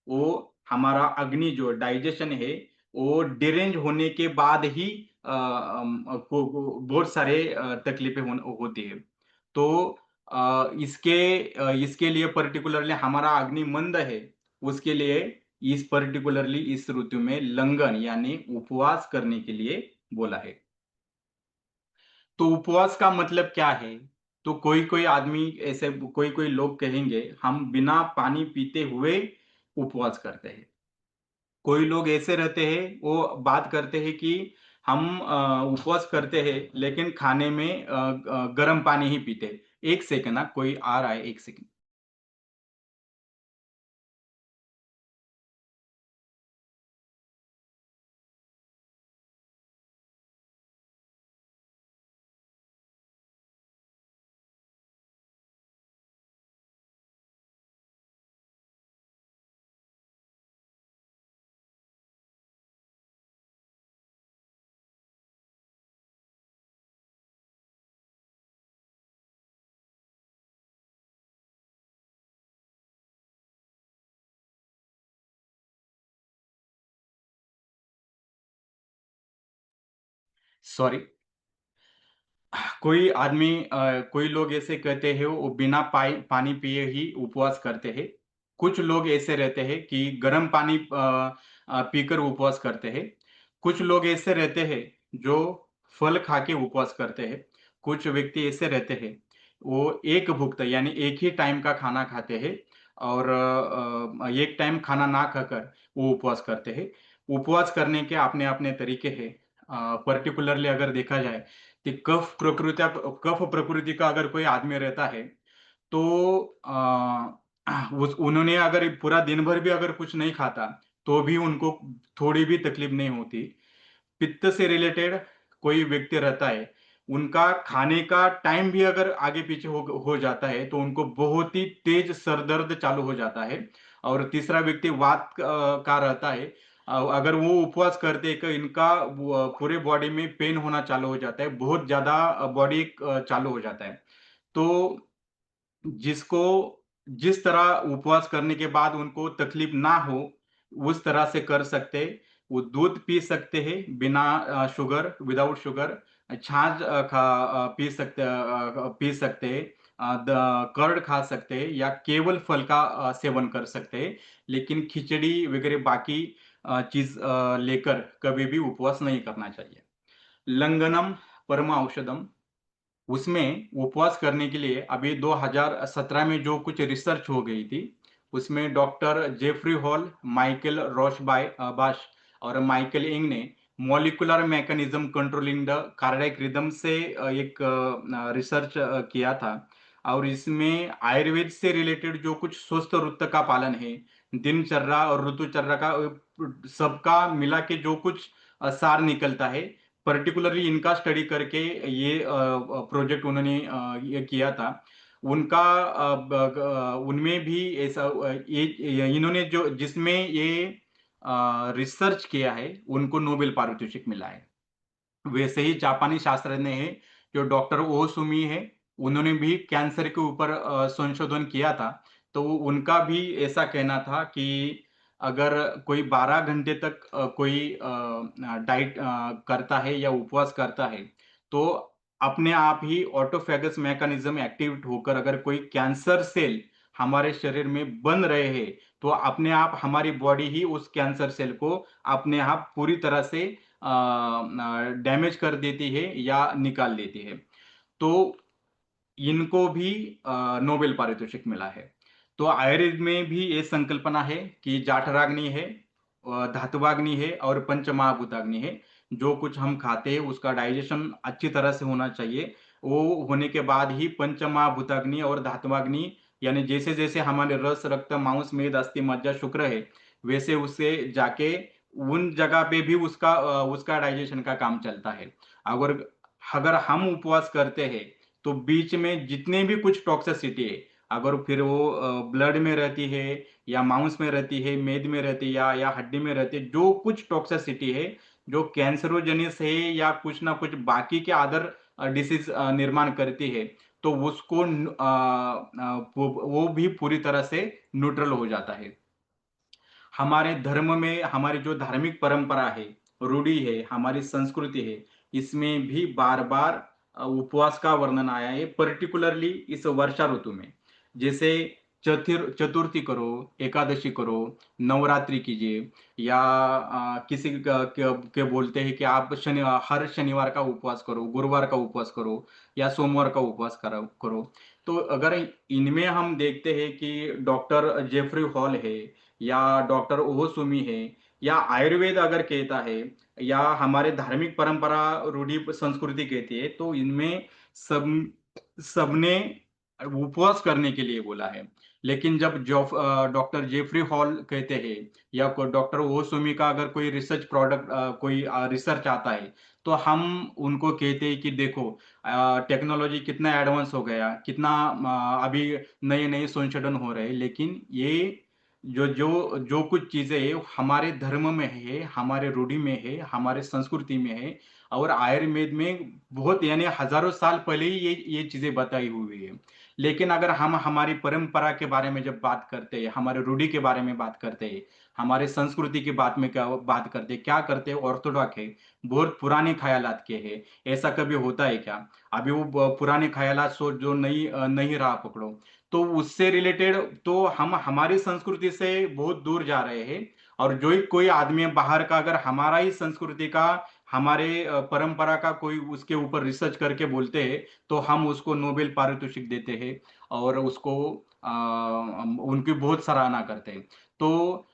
वो हमारा अग्नि जो डाइजेशन है, वो डिरेंज होने के बाद ही बहुत सारे तकलीफें होती है। तो इसके लिए पर्टिकुलरली हमारा अग्नि मंद है, उसके लिए इस पर्टिकुलरली इस ऋतु में लंघन यानी उपवास करने के लिए बोला है। तो उपवास का मतलब क्या है? तो कोई-कोई आदमी ऐसे कोई-कोई लोग कहेंगे हम बिना पानी पीते हुए उपवास करते हैं। कोई लोग ऐसे रहते हैं, वो बात करते हैं कि हम उपवास करते हैं लेकिन खाने में गर्म पानी ही पीते हैं। 1 सेकंड कोई आ रहा है, 1 सेकंड। सॉरी। कोई लोग ऐसे कहते हैं वो बिना पानी पिए ही उपवास करते हैं। कुछ लोग ऐसे रहते हैं कि गर्म पानी पीकर उपवास करते हैं। कुछ लोग ऐसे रहते हैं जो फल खा के उपवास करते हैं। कुछ व्यक्ति ऐसे रहते हैं वो एक भुक्त यानी एक ही टाइम का खाना खाते हैं, और एक टाइम खाना ना खाकर वो उपवास करते हैं। उपवास करने के अपने अपने तरीके हैं। पर्टिकुलरली अगर देखा जाए, कि कफ प्रकृति का अगर कोई आदमी रहता है, तो उस उन्होंने अगर पूरा दिन भर भी अगर कुछ नहीं खाता, तो भी उनको थोड़ी भी तकलीफ नहीं होती। पित्त से रिलेटेड कोई व्यक्ति रहता है, उनका खाने का टाइम भी अगर आगे पीछे हो जाता है, तो उनको बहुत ही तेज सर दर्द चालू हो जाता है। और तीसरा व्यक्ति वात का रहता है, अगर वो उपवास करते हैं, कि इनका पूरे बॉडी में पेन होना चालू हो जाता है, बहुत ज्यादा बॉडी चालू हो जाता है। तो जिसको जिस तरह उपवास करने के बाद उनको तकलीफ ना हो, उस तरह से कर सकते हैं। वो दूध पी सकते हैं बिना शुगर, विदाउट शुगर। छाछ पी सकते हैं। कर्ड खा सकते हैं या केवल फल का सेवन कर सकते हैं। लेकिन खिचड़ी वगैरह बाकी चीज लेकर कभी भी उपवास नहीं करना चाहिए। लंघनम परम औषधम, उसमें उपवास करने के लिए अभी 2017 में जो कुछ रिसर्च हो गई थी, उसमें डॉक्टर जेफरी हॉल, माइकल बाश और माइकल यंग ने molecular mechanism controlling the cardiac rhythm से एक रिसर्च किया था। और इसमें आयुर्वेद से रिलेटेड जो कुछ स्वस्थ ऋतु का पालन है, दिनचर्या और ऋतुचर्या का सबका मिला के जो कुछ सार निकलता है, पर्टिकुलरली इनका स्टडी करके ये प्रोजेक्ट उन्होंने ये किया था। उनका उनमें भी ऐसा ये इन्होंने जो जिसमें ये रिसर्च किया है उनको नोबेल पारितोषिक मिला है। वैसे ही जापानी शास्त्रज्ञ है जो डॉक्टर ओसुमी है, उन्होंने भी कैंसर के ऊपर संशोधन किया था। तो उनका भी ऐसा कहना था कि अगर कोई 12 घंटे तक कोई डाइट करता है या उपवास करता है, तो अपने आप ही ऑटोफेगस मैकेनिज्म एक्टिवेट होकर अगर कोई कैंसर सेल हमारे शरीर में बन रहे हैं, तो अपने आप हमारी बॉडी ही उस कैंसर सेल को अपने आप पूरी तरह से डैमेज कर देती है या निकाल देती है। तो इनको भी नोबेल पारितोषिक मिला है। तो आयुर्वेद में भी ये संकल्पना है कि जाठराग्नि है, धातुवाग्नि है और पंचमहाभूताग्नि है। जो कुछ हम खाते हैं उसका डाइजेशन अच्छी तरह से होना चाहिए। वो होने के बाद ही पंचमहाभूताग्नि और धातुवाग्नि, यानी जैसे जैसे हमारे रस, रक्त, मांस, मेद, अस्थि, मज्जा, शुक्र है, वैसे उससे जाके उन जगह पे भी उसका डाइजेशन का काम चलता है। अगर अगर हम उपवास करते हैं तो बीच में जितने भी कुछ टॉक्सिसिटी है, अगर फिर वो ब्लड में रहती है या मांस में रहती है, मेद में रहती है या हड्डी में रहती है, जो कुछ टॉक्सिसिटी है जो कैंसरोजेनिस है या कुछ ना कुछ बाकी के अदर डिसीज निर्माण करती है, तो उसको वो भी पूरी तरह से न्यूट्रल हो जाता है। हमारे धर्म में हमारी जो धार्मिक परंपरा है, रूढ़ी है, हमारी संस्कृति है, इसमें भी बार बार उपवास का वर्णन आया है, पर्टिकुलरली इस वर्षा ऋतु में। जैसे चतुर्थी करो, एकादशी करो, नवरात्रि कीजिए, या किसी के बोलते हैं कि आप हर शनिवार का उपवास करो, गुरुवार का उपवास करो या सोमवार का उपवास करो। तो अगर इनमें हम देखते हैं कि डॉक्टर जेफरी हॉल है या डॉक्टर ओहोसुमी है या आयुर्वेद अगर कहता है या हमारे धार्मिक परंपरा रूढ़ी संस्कृति कहती है, तो इनमें सब सबने उपवास करने के लिए बोला है। लेकिन जब डॉक्टर जेफरी हॉल कहते हैं या डॉक्टर ओहोसुमी का अगर कोई रिसर्च प्रोडक्ट कोई रिसर्च आता है, तो हम उनको कहते हैं कि देखो टेक्नोलॉजी कितना एडवांस हो गया, कितना अभी नए नए संशोधन हो रहे हैं, लेकिन ये जो जो जो कुछ चीजें है हमारे धर्म में है, हमारे रूढ़ी में है, हमारे संस्कृति में है, और आयुर्वेद में बहुत यानी हजारों साल पहले ही ये चीजें बताई हुई है। लेकिन अगर हम हमारी परंपरा के बारे में जब बात करते हैं, हमारे रूढ़ी के बारे में बात करते हैं, हमारे संस्कृति की बात करते हैं, क्या करते हैं, ऑर्थोडॉक्स है, बहुत पुराने ख्यालात के हैं। ऐसा कभी होता है क्या? अभी वो पुराने ख्यालात सोच जो नहीं रहा पकड़ो, तो उससे रिलेटेड तो हम हमारी संस्कृति से बहुत दूर जा रहे हैं। और जो ही कोई आदमी बाहर का अगर हमारा ही संस्कृति का, हमारे परंपरा का कोई उसके ऊपर रिसर्च करके बोलते हैं, तो हम उसको नोबेल पारितोषिक देते हैं और उसको उनकी बहुत सराहना करते हैं। तो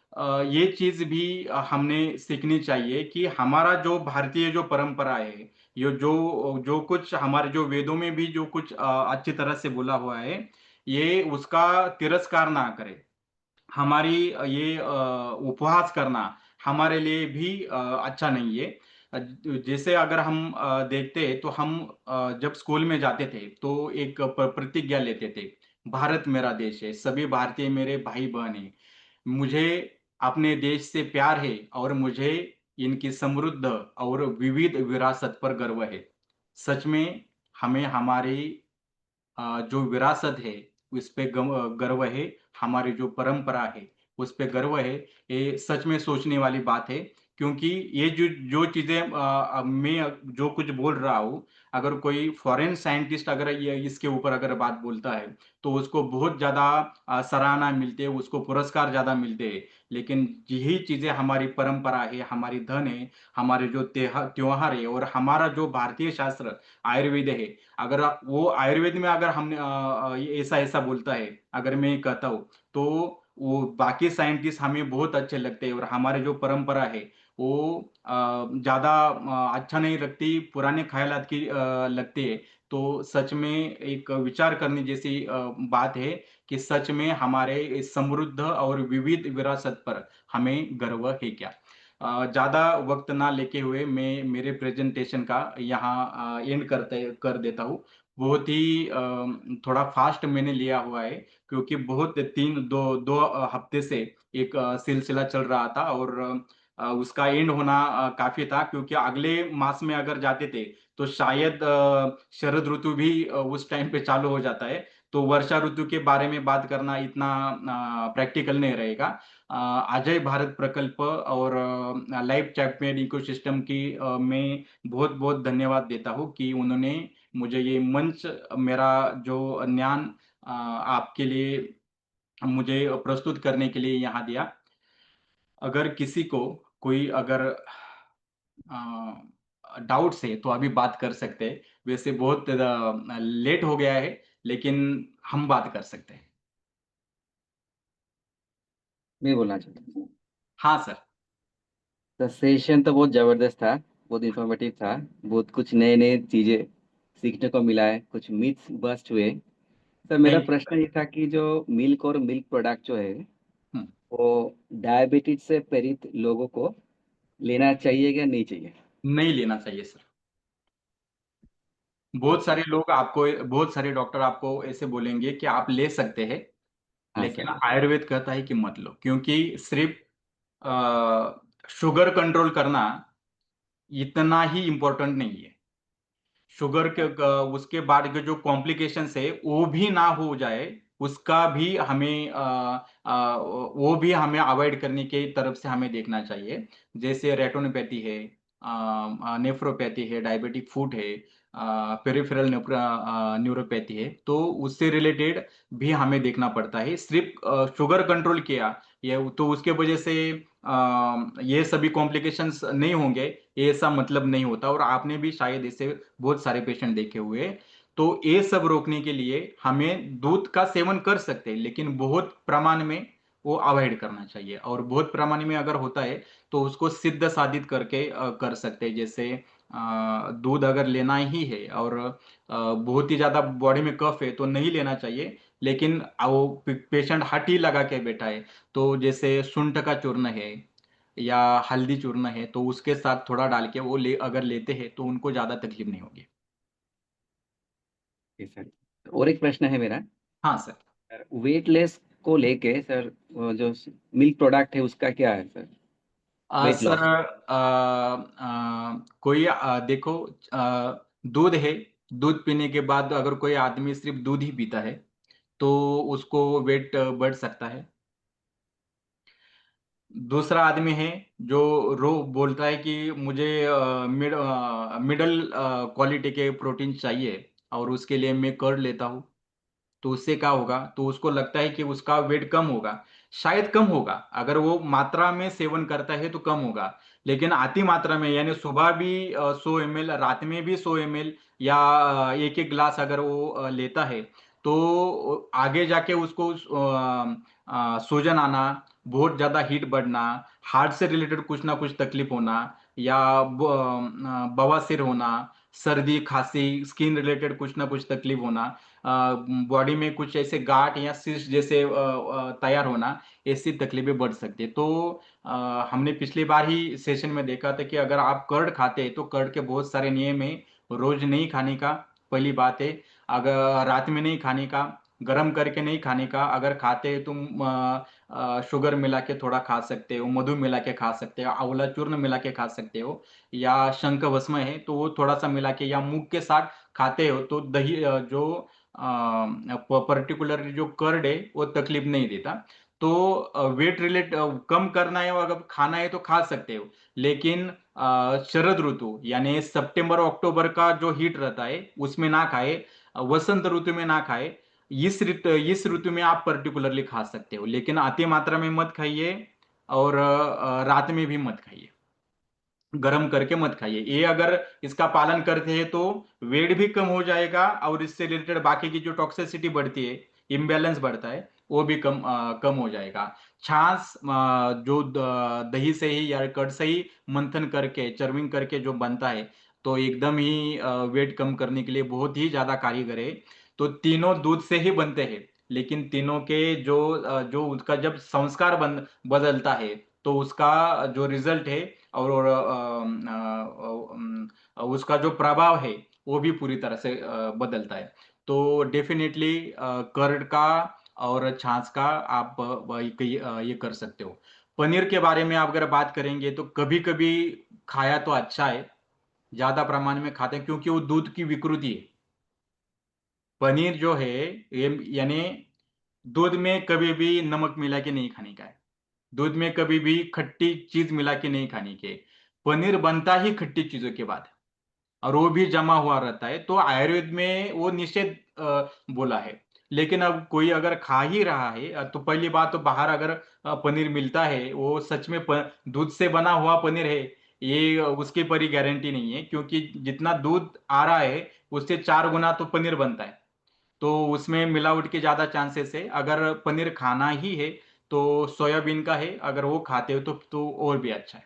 ये चीज भी हमने सीखनी चाहिए कि हमारा जो भारतीय जो परंपरा है, ये जो जो कुछ हमारे जो वेदों में भी जो कुछ अच्छी तरह से बोला हुआ है, ये उसका तिरस्कार ना करें। हमारी ये उपहास करना हमारे लिए भी अच्छा नहीं है। जैसे अगर हम देखते हैं तो हम जब स्कूल में जाते थे तो एक प्रतिज्ञा लेते थे, भारत मेरा देश है, सभी भारतीय मेरे भाई बहन हैं, मुझे अपने देश से प्यार है और मुझे इनकी समृद्ध और विविध विरासत पर गर्व है। सच में हमें हमारी जो विरासत है उस पे गर्व है, हमारी जो परंपरा है उस पे गर्व है। ये सच में सोचने वाली बात है, क्योंकि ये जो जो चीजें मैं जो कुछ बोल रहा हूँ, अगर कोई फॉरेन साइंटिस्ट अगर ये इसके ऊपर अगर बात बोलता है, तो उसको बहुत ज्यादा सराहना मिलती है, उसको पुरस्कार ज्यादा मिलते हैं। लेकिन यही चीजें हमारी परंपरा है, हमारी धन है, हमारे जो त्योहार है और हमारा जो भारतीय शास्त्र आयुर्वेद है, अगर वो आयुर्वेद में अगर हमने ऐसा ऐसा बोलता है, अगर मैं कहता हूँ, तो वो बाकी साइंटिस्ट हमें बहुत अच्छे लगते हैं और हमारे जो परंपरा है वो ज़्यादा अच्छा नहीं लगती, पुराने ख़यालात की लगती है। तो सच में एक विचार करने जैसी बात है कि सच में हमारे इस समृद्ध और विविध विरासत पर हमें गर्व है क्या? ज़्यादा वक़्त ना लेके हुए मैं मेरे प्रेज़ेंटेशन का यहाँ एंड कर देता हूँ। बहुत ही थोड़ा फ़ास्ट मैंने लिया हुआ है क्योंकि बहुत 2 हफ़्ते से एक सिलसिला चल रहा था और उसका एंड होना काफ़ी था क्योंकि अगले मास में अगर जाते थे, तो शायद शरद ऋतु भी उस टाइम पे चालू हो जाता है। तो वर्षा ऋतु के बारे में बात करना इतना प्रैक्टिकल नहीं रहेगा। अजय भारत प्रकल्प और लाइफ चैंपियन इकोसिस्टम की मैं बहुत-बहुत धन्यवाद देता हूँ कि उन्होंने मुझे ये मंच मेरा जो ज्ञान आपके लिए मुझे प्रस्तुत करने के लिए यहाँ दिया। अगर किसी को कोई अगर डाउट्स है तो अभी बात कर सकते हैं। वैसे बहुत लेट हो गया है, लेकिन हम बात कर सकते हैं। मैं बोलना चाहता हूँ। हाँ सर। तो सेशन तो बहुत ज़बरदस्त था, बहुत इन्फॉर्मेटिव था, बहुत कुछ नए-नए चीज़ें सीखने को मिला है, कुछ मिथ्स बस्ट हुए। तो मेरा थैंक यू प्रश्न सर। ये था कि जो मिल्क और मिल्क प्रोडक्ट जो है, हुँ। वो डायबिटीज़ से पीड़ित लोगों को लेना चाहिए या नहीं चाहिए? नहीं लेना चाहिए सर। ओके। बहुत सारे डॉक्टर आपको ऐसे बोलेंगे कि आप ले सकते हैं, हाँ लेकिन सर। आयुर्वेद कहता है कि मत लो क्योंकि सिर्फ़ शुगर कंट्रोल करना इतना ही इम्पोर्टेंट नहीं है। शुगर के उसके बाद के जो कॉम्प्लिकेशंस है, वो भी ना हो जाए, उसका भी हमें वो भी हमें अवॉइड करने की तरफ से हमें देखना चाहिए। जैसे रेटिनोपैथी है, नेफ्रोपैथी है, डायबिटिक फुट है, पेरिफेरल न्यूरोपैथी है, तो उससे रिलेटेड भी हमें देखना पड़ता है। सिर्फ़ शुगर कंट्रोल किया, ये तो उसके वजह से ये सभी कॉम्प्लिकेशंस नहीं होंगे, ऐसा मतलब नहीं होता और आपने भी शायद ऐसे बहुत सारे पेशेंट देखे हुए हैं। तो ये सब रोकने के लिए हमें दूध का सेवन कर सकते हैं, लेकिन बहुत प्रमाण में वो अवॉइड करना चाहिए और बहुत प्रमाण में अगर होता है, तो उसको सिद्ध साबित करके कर सकते हैं। जैसे दूध अगर लेना ही है और बहुत ही ज़्यादा बॉडी में कफ है, तो नहीं लेना चाहिए। लेकिन वो पेशेंट हठ ही लगा के बैठा है, तो जैसे सूंठ का चूर्ण है या हल्दी चूर्ण है, तो उसके साथ थोड़ा डाल के वो अगर लेते हैं, तो उनको ज़्यादा तकलीफ नहीं होगी। जी सर। और एक प्रश्न है मेरा, हाँ सर। सर वेट लॉस को लेके सर, वो जो मिल्क प्रोडक्ट है उसका क्या है सर? Wait sir loss. कोई देखो, दूध है, दूध पीने के बाद अगर कोई आदमी सिर्फ़ दूध ही पीता है, तो उसको वेट बढ़ सकता है। दूसरा आदमी है जो बोलता है कि मुझे मिडल क्वालिटी के प्रोटीन चाहिए और उसके लिए मैं कर्ड लेता हूँ। तो उससे क्या होगा? तो उसको लगता है कि उसका वेट कम होगा। शायद कम होगा, अगर वो मात्रा में सेवन करता है तो कम होगा। लेकिन अति मात्रा में यानी सुबह भी 100 एमएल, रात में भी 100 एमएल या 1-1 ग्लास अगर वो लेता है, तो आगे जाके उसको सूजन आना, बहुत ज़्यादा हीट बढ़ना, हार्ट से रिलेटेड कुछ ना कुछ तकलीफ होना या बवासीर होना, सर्दी, खाँसी, स्किन रिलेटेड कुछ ना कुछ तकलीफ होना, बॉडी में कुछ ऐसे गाँठ या सिस्ट जैसे तैयार होना, ऐसी तकलीफें बढ़ सकती हैं। तो हमने पिछली बार ही सेशन में देखा था कि अगर आप कर्ड खाते हैं, तो कर्ड के बहुत सारे नियम हैं। रोज़ नहीं खाने का, पहली बात है। अगर रात में नहीं खाने का, गरम करके नहीं खाने का, अगर खाते हैं तो शुगर मिला के थोड़ा खा सकते हो, मधु मिला के खा सकते हो, आंवला चूर्ण मिला के खा सकते हो या शंख भस्म है, तो वो थोड़ा-सा मिला के या मूग के साथ खाते हो, तो दही जो पर्टिकुलरली जो कर्ड है, वो तकलीफ नहीं देता। तो वेट कम करना है और अगर खाना है तो खा सकते हो। लेकिन शरद ऋतु यानी सितंबर-अक्टूबर का जो हीट रहता है, उसमें ना खाएँ। वसंत ऋतु में ना खाएँ। इस ऋतु में आप पर्टिकुलरली खा सकते हो, लेकिन अति मात्रा में मत खाइए और रात में भी मत खाइए। गरम करके मत खाइए। ये अगर इसका पालन करते हैं तो वेट भी कम हो जाएगा और इससे रिलेटेड बाकी की जो टॉक्सिसिटी बढ़ती है, इम्बैलेंस बढ़ता है, वो भी कम हो जाएगा। छाछ जो दही से ही या कर्ड से ही मंथन करके चर्विंग करके जो बनता है, तो एकदम ही वेट कम करने के लिए बहुत ही ज्यादा कारीगर है। तो तीनों दूध से ही बनते हैं, लेकिन तीनों के जो उसका जब संस्कार बदलता है, तो उसका जो रिजल्ट है और उसका जो प्रभाव है वो भी पूरी तरह से बदलता है। तो डेफिनेटली कर्ड का और छाछ का आप ये कर सकते हो। पनीर के बारे में आप अगर बात करेंगे तो कभी कभी खाया तो अच्छा है, ज्यादा प्रमाण में खाते हैं क्योंकि वो दूध की विकृति है। पनीर जो है ये यानी दूध में कभी भी नमक मिला के नहीं खाने का है, दूध में कभी भी खट्टी चीज मिला के नहीं खाने के। पनीर बनता ही खट्टी चीजों के बाद और वो भी जमा हुआ रहता है, तो आयुर्वेद में वो निषेध बोला है। लेकिन अब कोई अगर खा ही रहा है तो पहली बात तो बाहर अगर पनीर मिलता है वो सच में दूध से बना हुआ पनीर है, ये उसकी परी गारंटी नहीं है, क्योंकि जितना दूध आ रहा है उससे 4 गुना तो पनीर बनता है। तो उसमें मिलावट के ज्यादा चांसेस है। अगर पनीर खाना ही है तो सोयाबीन का है, अगर वो खाते हो तो और भी अच्छा है।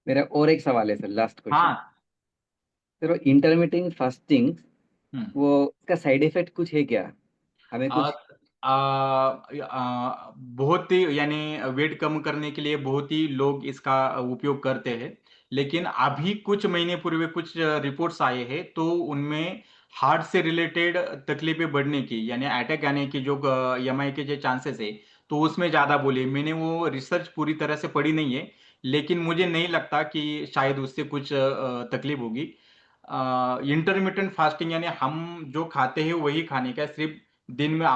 मेरा और एक सवाल है सर, लास्ट क्वेश्चन। हाँ। सर, इंटरमिटेंट फास्टिंग, हम्म। वो इसका साइड इफेक्ट कुछ है क्या? हमें आ, कुछ। बहुत ही यानी वेट कम करने के लिए बहुत ही लोग इसका उपयोग करते हैं, लेकिन अभी कुछ महीने पूर्व कुछ रिपोर्ट्स आए हैं तो उनमें हार्ट से रिलेटेड तकलीफें बढ़ने की यानी अटैक आने की जो एमआई के जो चांसेस है, तो उसमें ज्यादा बोले। मैंने वो रिसर्च पूरी तरह से पढ़ी नहीं है, लेकिन मुझे नहीं लगता कि शायद उससे कुछ तकलीफ होगी। इंटरमिटेंट फास्टिंग यानी हम जो खाते हैं वही खाने का, सिर्फ दिन में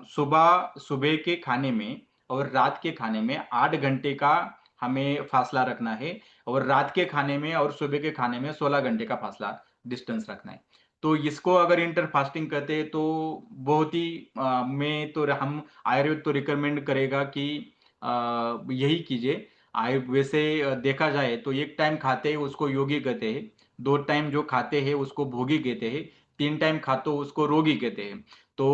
सुबह सुबह के खाने में और रात के खाने में 8 घंटे का हमें फासला रखना है, और रात के खाने में और सुबह के खाने में 16 घंटे का फासला डिस्टेंस रखना है। तो इसको अगर इंटर फास्टिंग करते हैं तो बहुत ही मैं तो हम आयुर्वेद तो रिकमेंड करेगा कि यही कीजिए। वैसे देखा जाए तो एक टाइम खाते हैं उसको योगी कहते हैं, 2 टाइम जो खाते हैं उसको भोगी कहते हैं, 3 टाइम खाते हो उसको रोगी कहते हैं। तो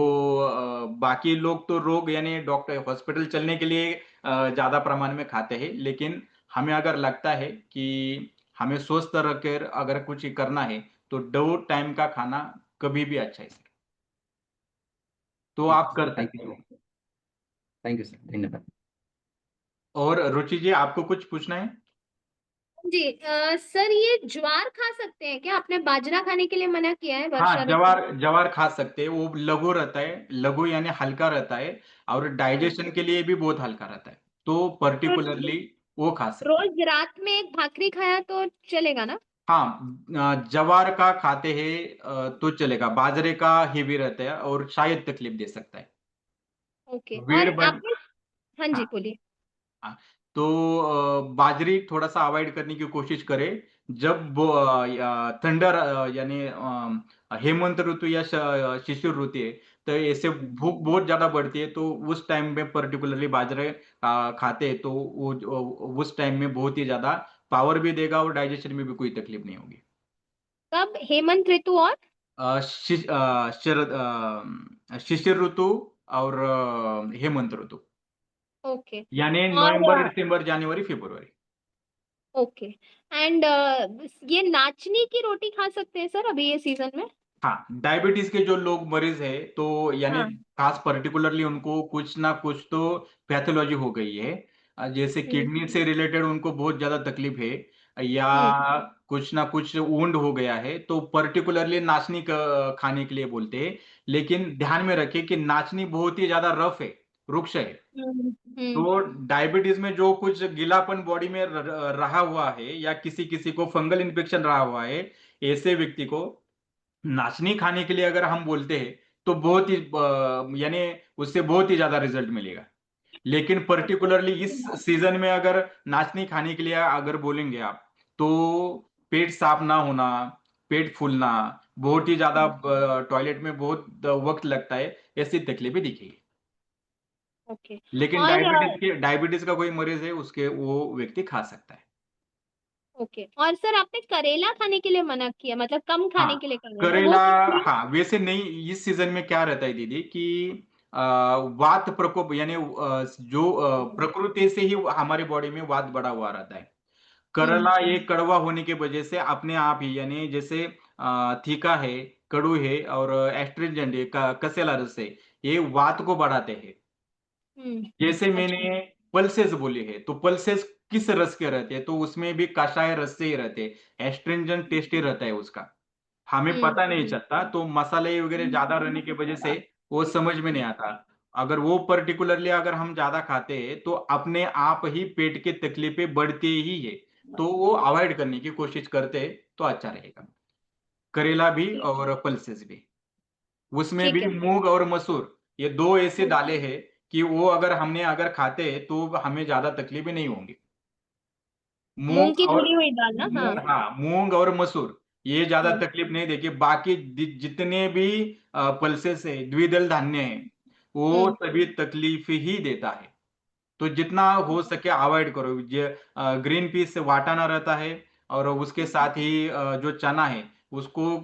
बाकी लोग तो रोग यानी डॉक्टर हॉस्पिटल चलने के लिए ज्यादा प्रमाण में खाते हैं, लेकिन हमें अगर लगता है कि हमें स्वस्थ रखकर अगर कुछ करना है तो 2 टाइम का खाना कभी भी अच्छा है सर। तो ठीक आप है सर, कर थैंक सकते हो। यू। थैंक यू सर, धन्यवाद। और रुचि जी आपको कुछ पूछना है? जी सर, ये ज्वार खा सकते हैं क्या? आपने बाजरा खाने के लिए मना किया है हाँ, वर्षा ऋतु में। जवार जवार खा सकते हैं, वो लघु रहता है, लघु यानी हल्का रहता है और हाँ, डाइजेशन के लिए भी बहुत हल्का रहता है, तो तो पर्टिकुलरली वो खा सकते हैं। रोज रात में एक भाकरी खाया तो चलेगा ना? हाँ, जवार का खाते हैं तो चलेगा, बाजरे का हेवी रहता है और शायद तकलीफ दे सकता है। ओके। और वेट बन आपने, हाँ जी हाँ। बोलिए। हाँ, तो बाजरी थोड़ा सा अवॉइड करने की कोशिश करें। जब वो ठंडा यानी हेमंत ऋतु या शिशिर ऋतु है, तो ऐसे भूख बहुत ज्यादा बढ़ती है, तो उस टाइम में पर्टिकुलरली बाजरे खाते हैं तो उस टाइम में बहुत ही ज्यादा पावर भी देगा और डाइजेशन में भी कोई तकलीफ नहीं होगी। कब? हेमंत ऋतु और शिशिर ऋतु और हेमंत ऋतु, ओके। यानी नवंबर और दिसंबर जनवरी फरवरी। ओके। एंड ये नाचनी की रोटी खा सकते हैं सर अभी ये सीजन में? हाँ, डायबिटीज के जो लोग मरीज है तो यानी हाँ। खास पर्टिकुलरली उनको कुछ ना कुछ तो पैथोलॉजी हो गई है, जैसे हम्म। किडनी से रिलेटेड उनको बहुत ज्यादा तकलीफ है, या हम्म। कुछ ना कुछ वुंड हो गया है, तो पर्टिकुलरली नाचनी खाने के लिए बोलते हैं। लेकिन ध्यान में रखें कि नाचनी बहुत ही ज्यादा रफ है, रुक्ष है। हम्म। हम्म। तो डायबिटीज में जो कुछ गीलापन बॉडी में रहा हुआ है या किसी किसी को फंगल इन्फेक्शन रहा हुआ है, ऐसे व्यक्ति को नाचनी खाने के लिए अगर हम बोलते हैं तो बहुत ही यानी उससे बहुत ही ज्यादा रिजल्ट मिलेगा। लेकिन पर्टिकुलरली इस सीजन में अगर नाचनी खाने के लिए अगर बोलेंगे आप, तो पेट साफ ना होना, पेट फूलना, बहुत ही ज्यादा टॉयलेट में बहुत वक्त लगता है, ऐसी तकलीफें दिखेगी। ओके। लेकिन और डायबिटीज का कोई मरीज है उसके वो व्यक्ति खा सकता है। ओके। और सर आपने करेला खाने के लिए मना किया, मतलब कम खाने हाँ के लिए कर रहे हैं, तो वो करेला। किस लिए? हाँ वैसे नहीं, इस सीजन में क्या रहता है दीदी कि वात प्रकोप यानी जो प्रकृति से ही हमारे बॉडी में वात बढ़ा हुआ रहता है। करेला ये कड़वा होने की वजह से अपने आप ही यानी जैसे तीखा है, कड़ू है और एस्ट्रिंजेंट है, कसेला रस है, ये वात को बढ़ाते हैं। जैसे मैंने अच्छा। पल्सेस बोले हैं, तो पल्सेस किस रस के रहते हैं, तो उसमें भी कषाय रस से ही रहते हैं, एस्ट्रिंजेंट टेस्ट ही रहता है उसका। हमें पता नहीं चलता, तो मसाले वगैरह ज्यादा रहने की वजह से वो समझ में नहीं आता। अगर वो पर्टिकुलरली अगर हम ज्यादा खाते हैं तो अपने आप ही पेट की तकलीफें बढ़ती ही है, तो वो अवॉइड करने की कोशिश करते हैं तो अच्छा रहेगा। करेला भी ठीक और पल्सेस भी, उसमें ठीक भी है। मूंग और मसूर, ये दो ऐसे दालें हैं कि वो अगर हमने अगर खाते हैं तो हमें ज्यादा तकलीफें नहीं होंगी। मूंग मूंग की और धुली हुई दाल ना, हाँ। हाँ मूंग और मसूर ये ज्यादा हम्म तकलीफ नहीं देगी। बाकी जितने भी पल्सेस है, द्विदल धान्य है, वो हम्म सभी तकलीफ ही देता है। तो जितना हो सके अवॉइड करो। ये ग्रीन पीस वाटाना रहता है, और उसके साथ ही जो चना है उसको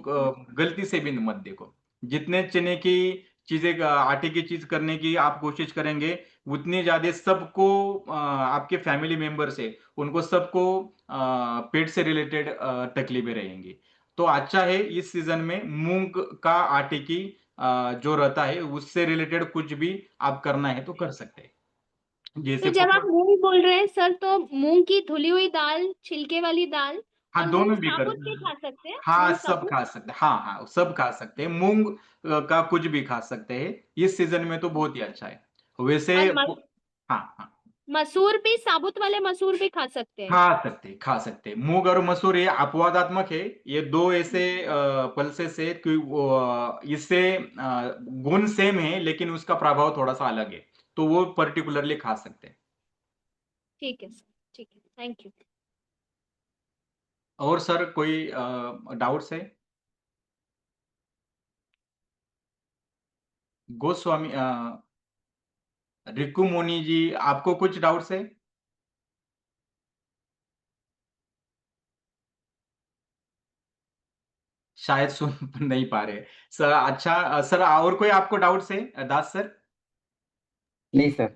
गलती से भी मत देखो। जितने चने की चीजें आटे की चीज करने की आप कोशिश करेंगे, उतनी ज्यादा सबको आपके फैमिली मेंबर से उनको सबको पेट से रिलेटेड तकलीफें रहेंगी। तो अच्छा है इस सीजन में मूंग का आटे की जो रहता है उससे रिलेटेड कुछ भी आप करना है तो कर सकते हैं, तो जैसे जब आप पकौड़े। मूंग बोल रहे हैं सर, तो मूंग की धुली हुई दाल, छिलके वाली दाल, हाँ और मूंग दोनों भी कर, साबुत भी खा सकते हैं, हाँ मूंग सब साबुत? खा सकते हैं, हाँ हाँ सब खा सकते हैं। मूंग का कुछ भी खा सकते हैं, इस सीजन में तो बहुत ही अच्छा है वैसे। और हाँ हाँ मसूर भी, साबुत वाले मसूर भी खा सकते हैं? खा सकते हैं। मूंग और मसूर ये अपवादात्मक है, ये दो ऐसे पल्सेस है कि इससे गुण सेम है लेकिन उसका प्रभाव थोड़ा सा अलग है, तो वो पर्टिकुलरली खा सकते हैं। ठीक है सर, ठीक है, थैंक यू। और सर कोई डाउट्स है? गोस्वामी रिकू मोनी जी, आपको कुछ डाउट्स है? शायद सुन नहीं पा रहे सर। अच्छा सर, और कोई आपको डाउट्स है दास सर? नहीं सर,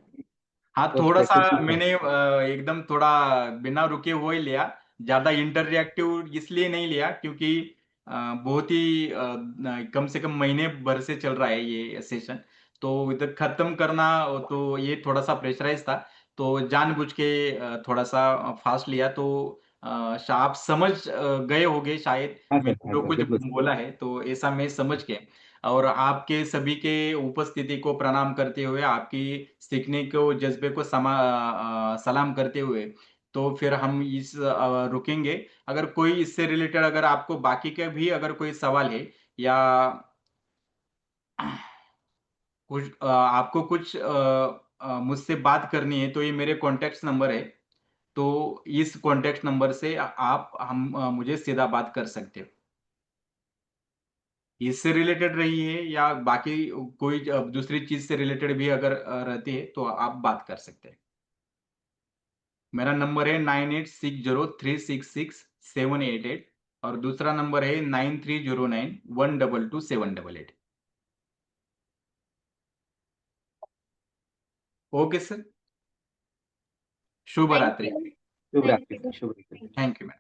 हाँ वो थोड़ा सा प्रैक्टिस ठीक है। मैंने एकदम थोड़ा बिना रुके हुए लिया, ज्यादा इंटरएक्टिव इसलिए नहीं लिया क्योंकि बहुत ही कम से कम महीने भर से चल रहा है ये सेशन, तो इधर खत्म करना तो ये थोड़ा सा प्रेशराइज था, तो जानबूझ के थोड़ा सा फास्ट लिया। तो आप समझ गए होंगे शायद हाँ सर, मैंने हाँ जो सर, कुछ बिल्कुल सर। बोला है, तो ऐसा मैं समझ के और आपके सभी के उपस्थिति को प्रणाम करते हुए, आपकी सीखने को जज्बे को सलाम करते हुए, तो फिर हम इस रुकेंगे। अगर कोई इससे रिलेटेड अगर आपको बाकी के भी अगर कोई सवाल है या कुछ आपको कुछ मुझसे बात करनी है, तो ये मेरे कॉन्टेक्ट नंबर है, तो इस कॉन्टेक्ट नंबर से आप हम मुझे सीधा बात कर सकते हो। इससे रिलेटेड रही है या बाकी कोई दूसरी चीज से रिलेटेड भी अगर रहती है तो आप बात कर सकते हैं। मेरा नंबर है 9860366788, और दूसरा नंबर है 9309122788। ओके सर, शुभ थैंक रात्रि। यू। शुभ थैंक रात्रि यू। सर, शुभ रात्रि। Thank you ma'am.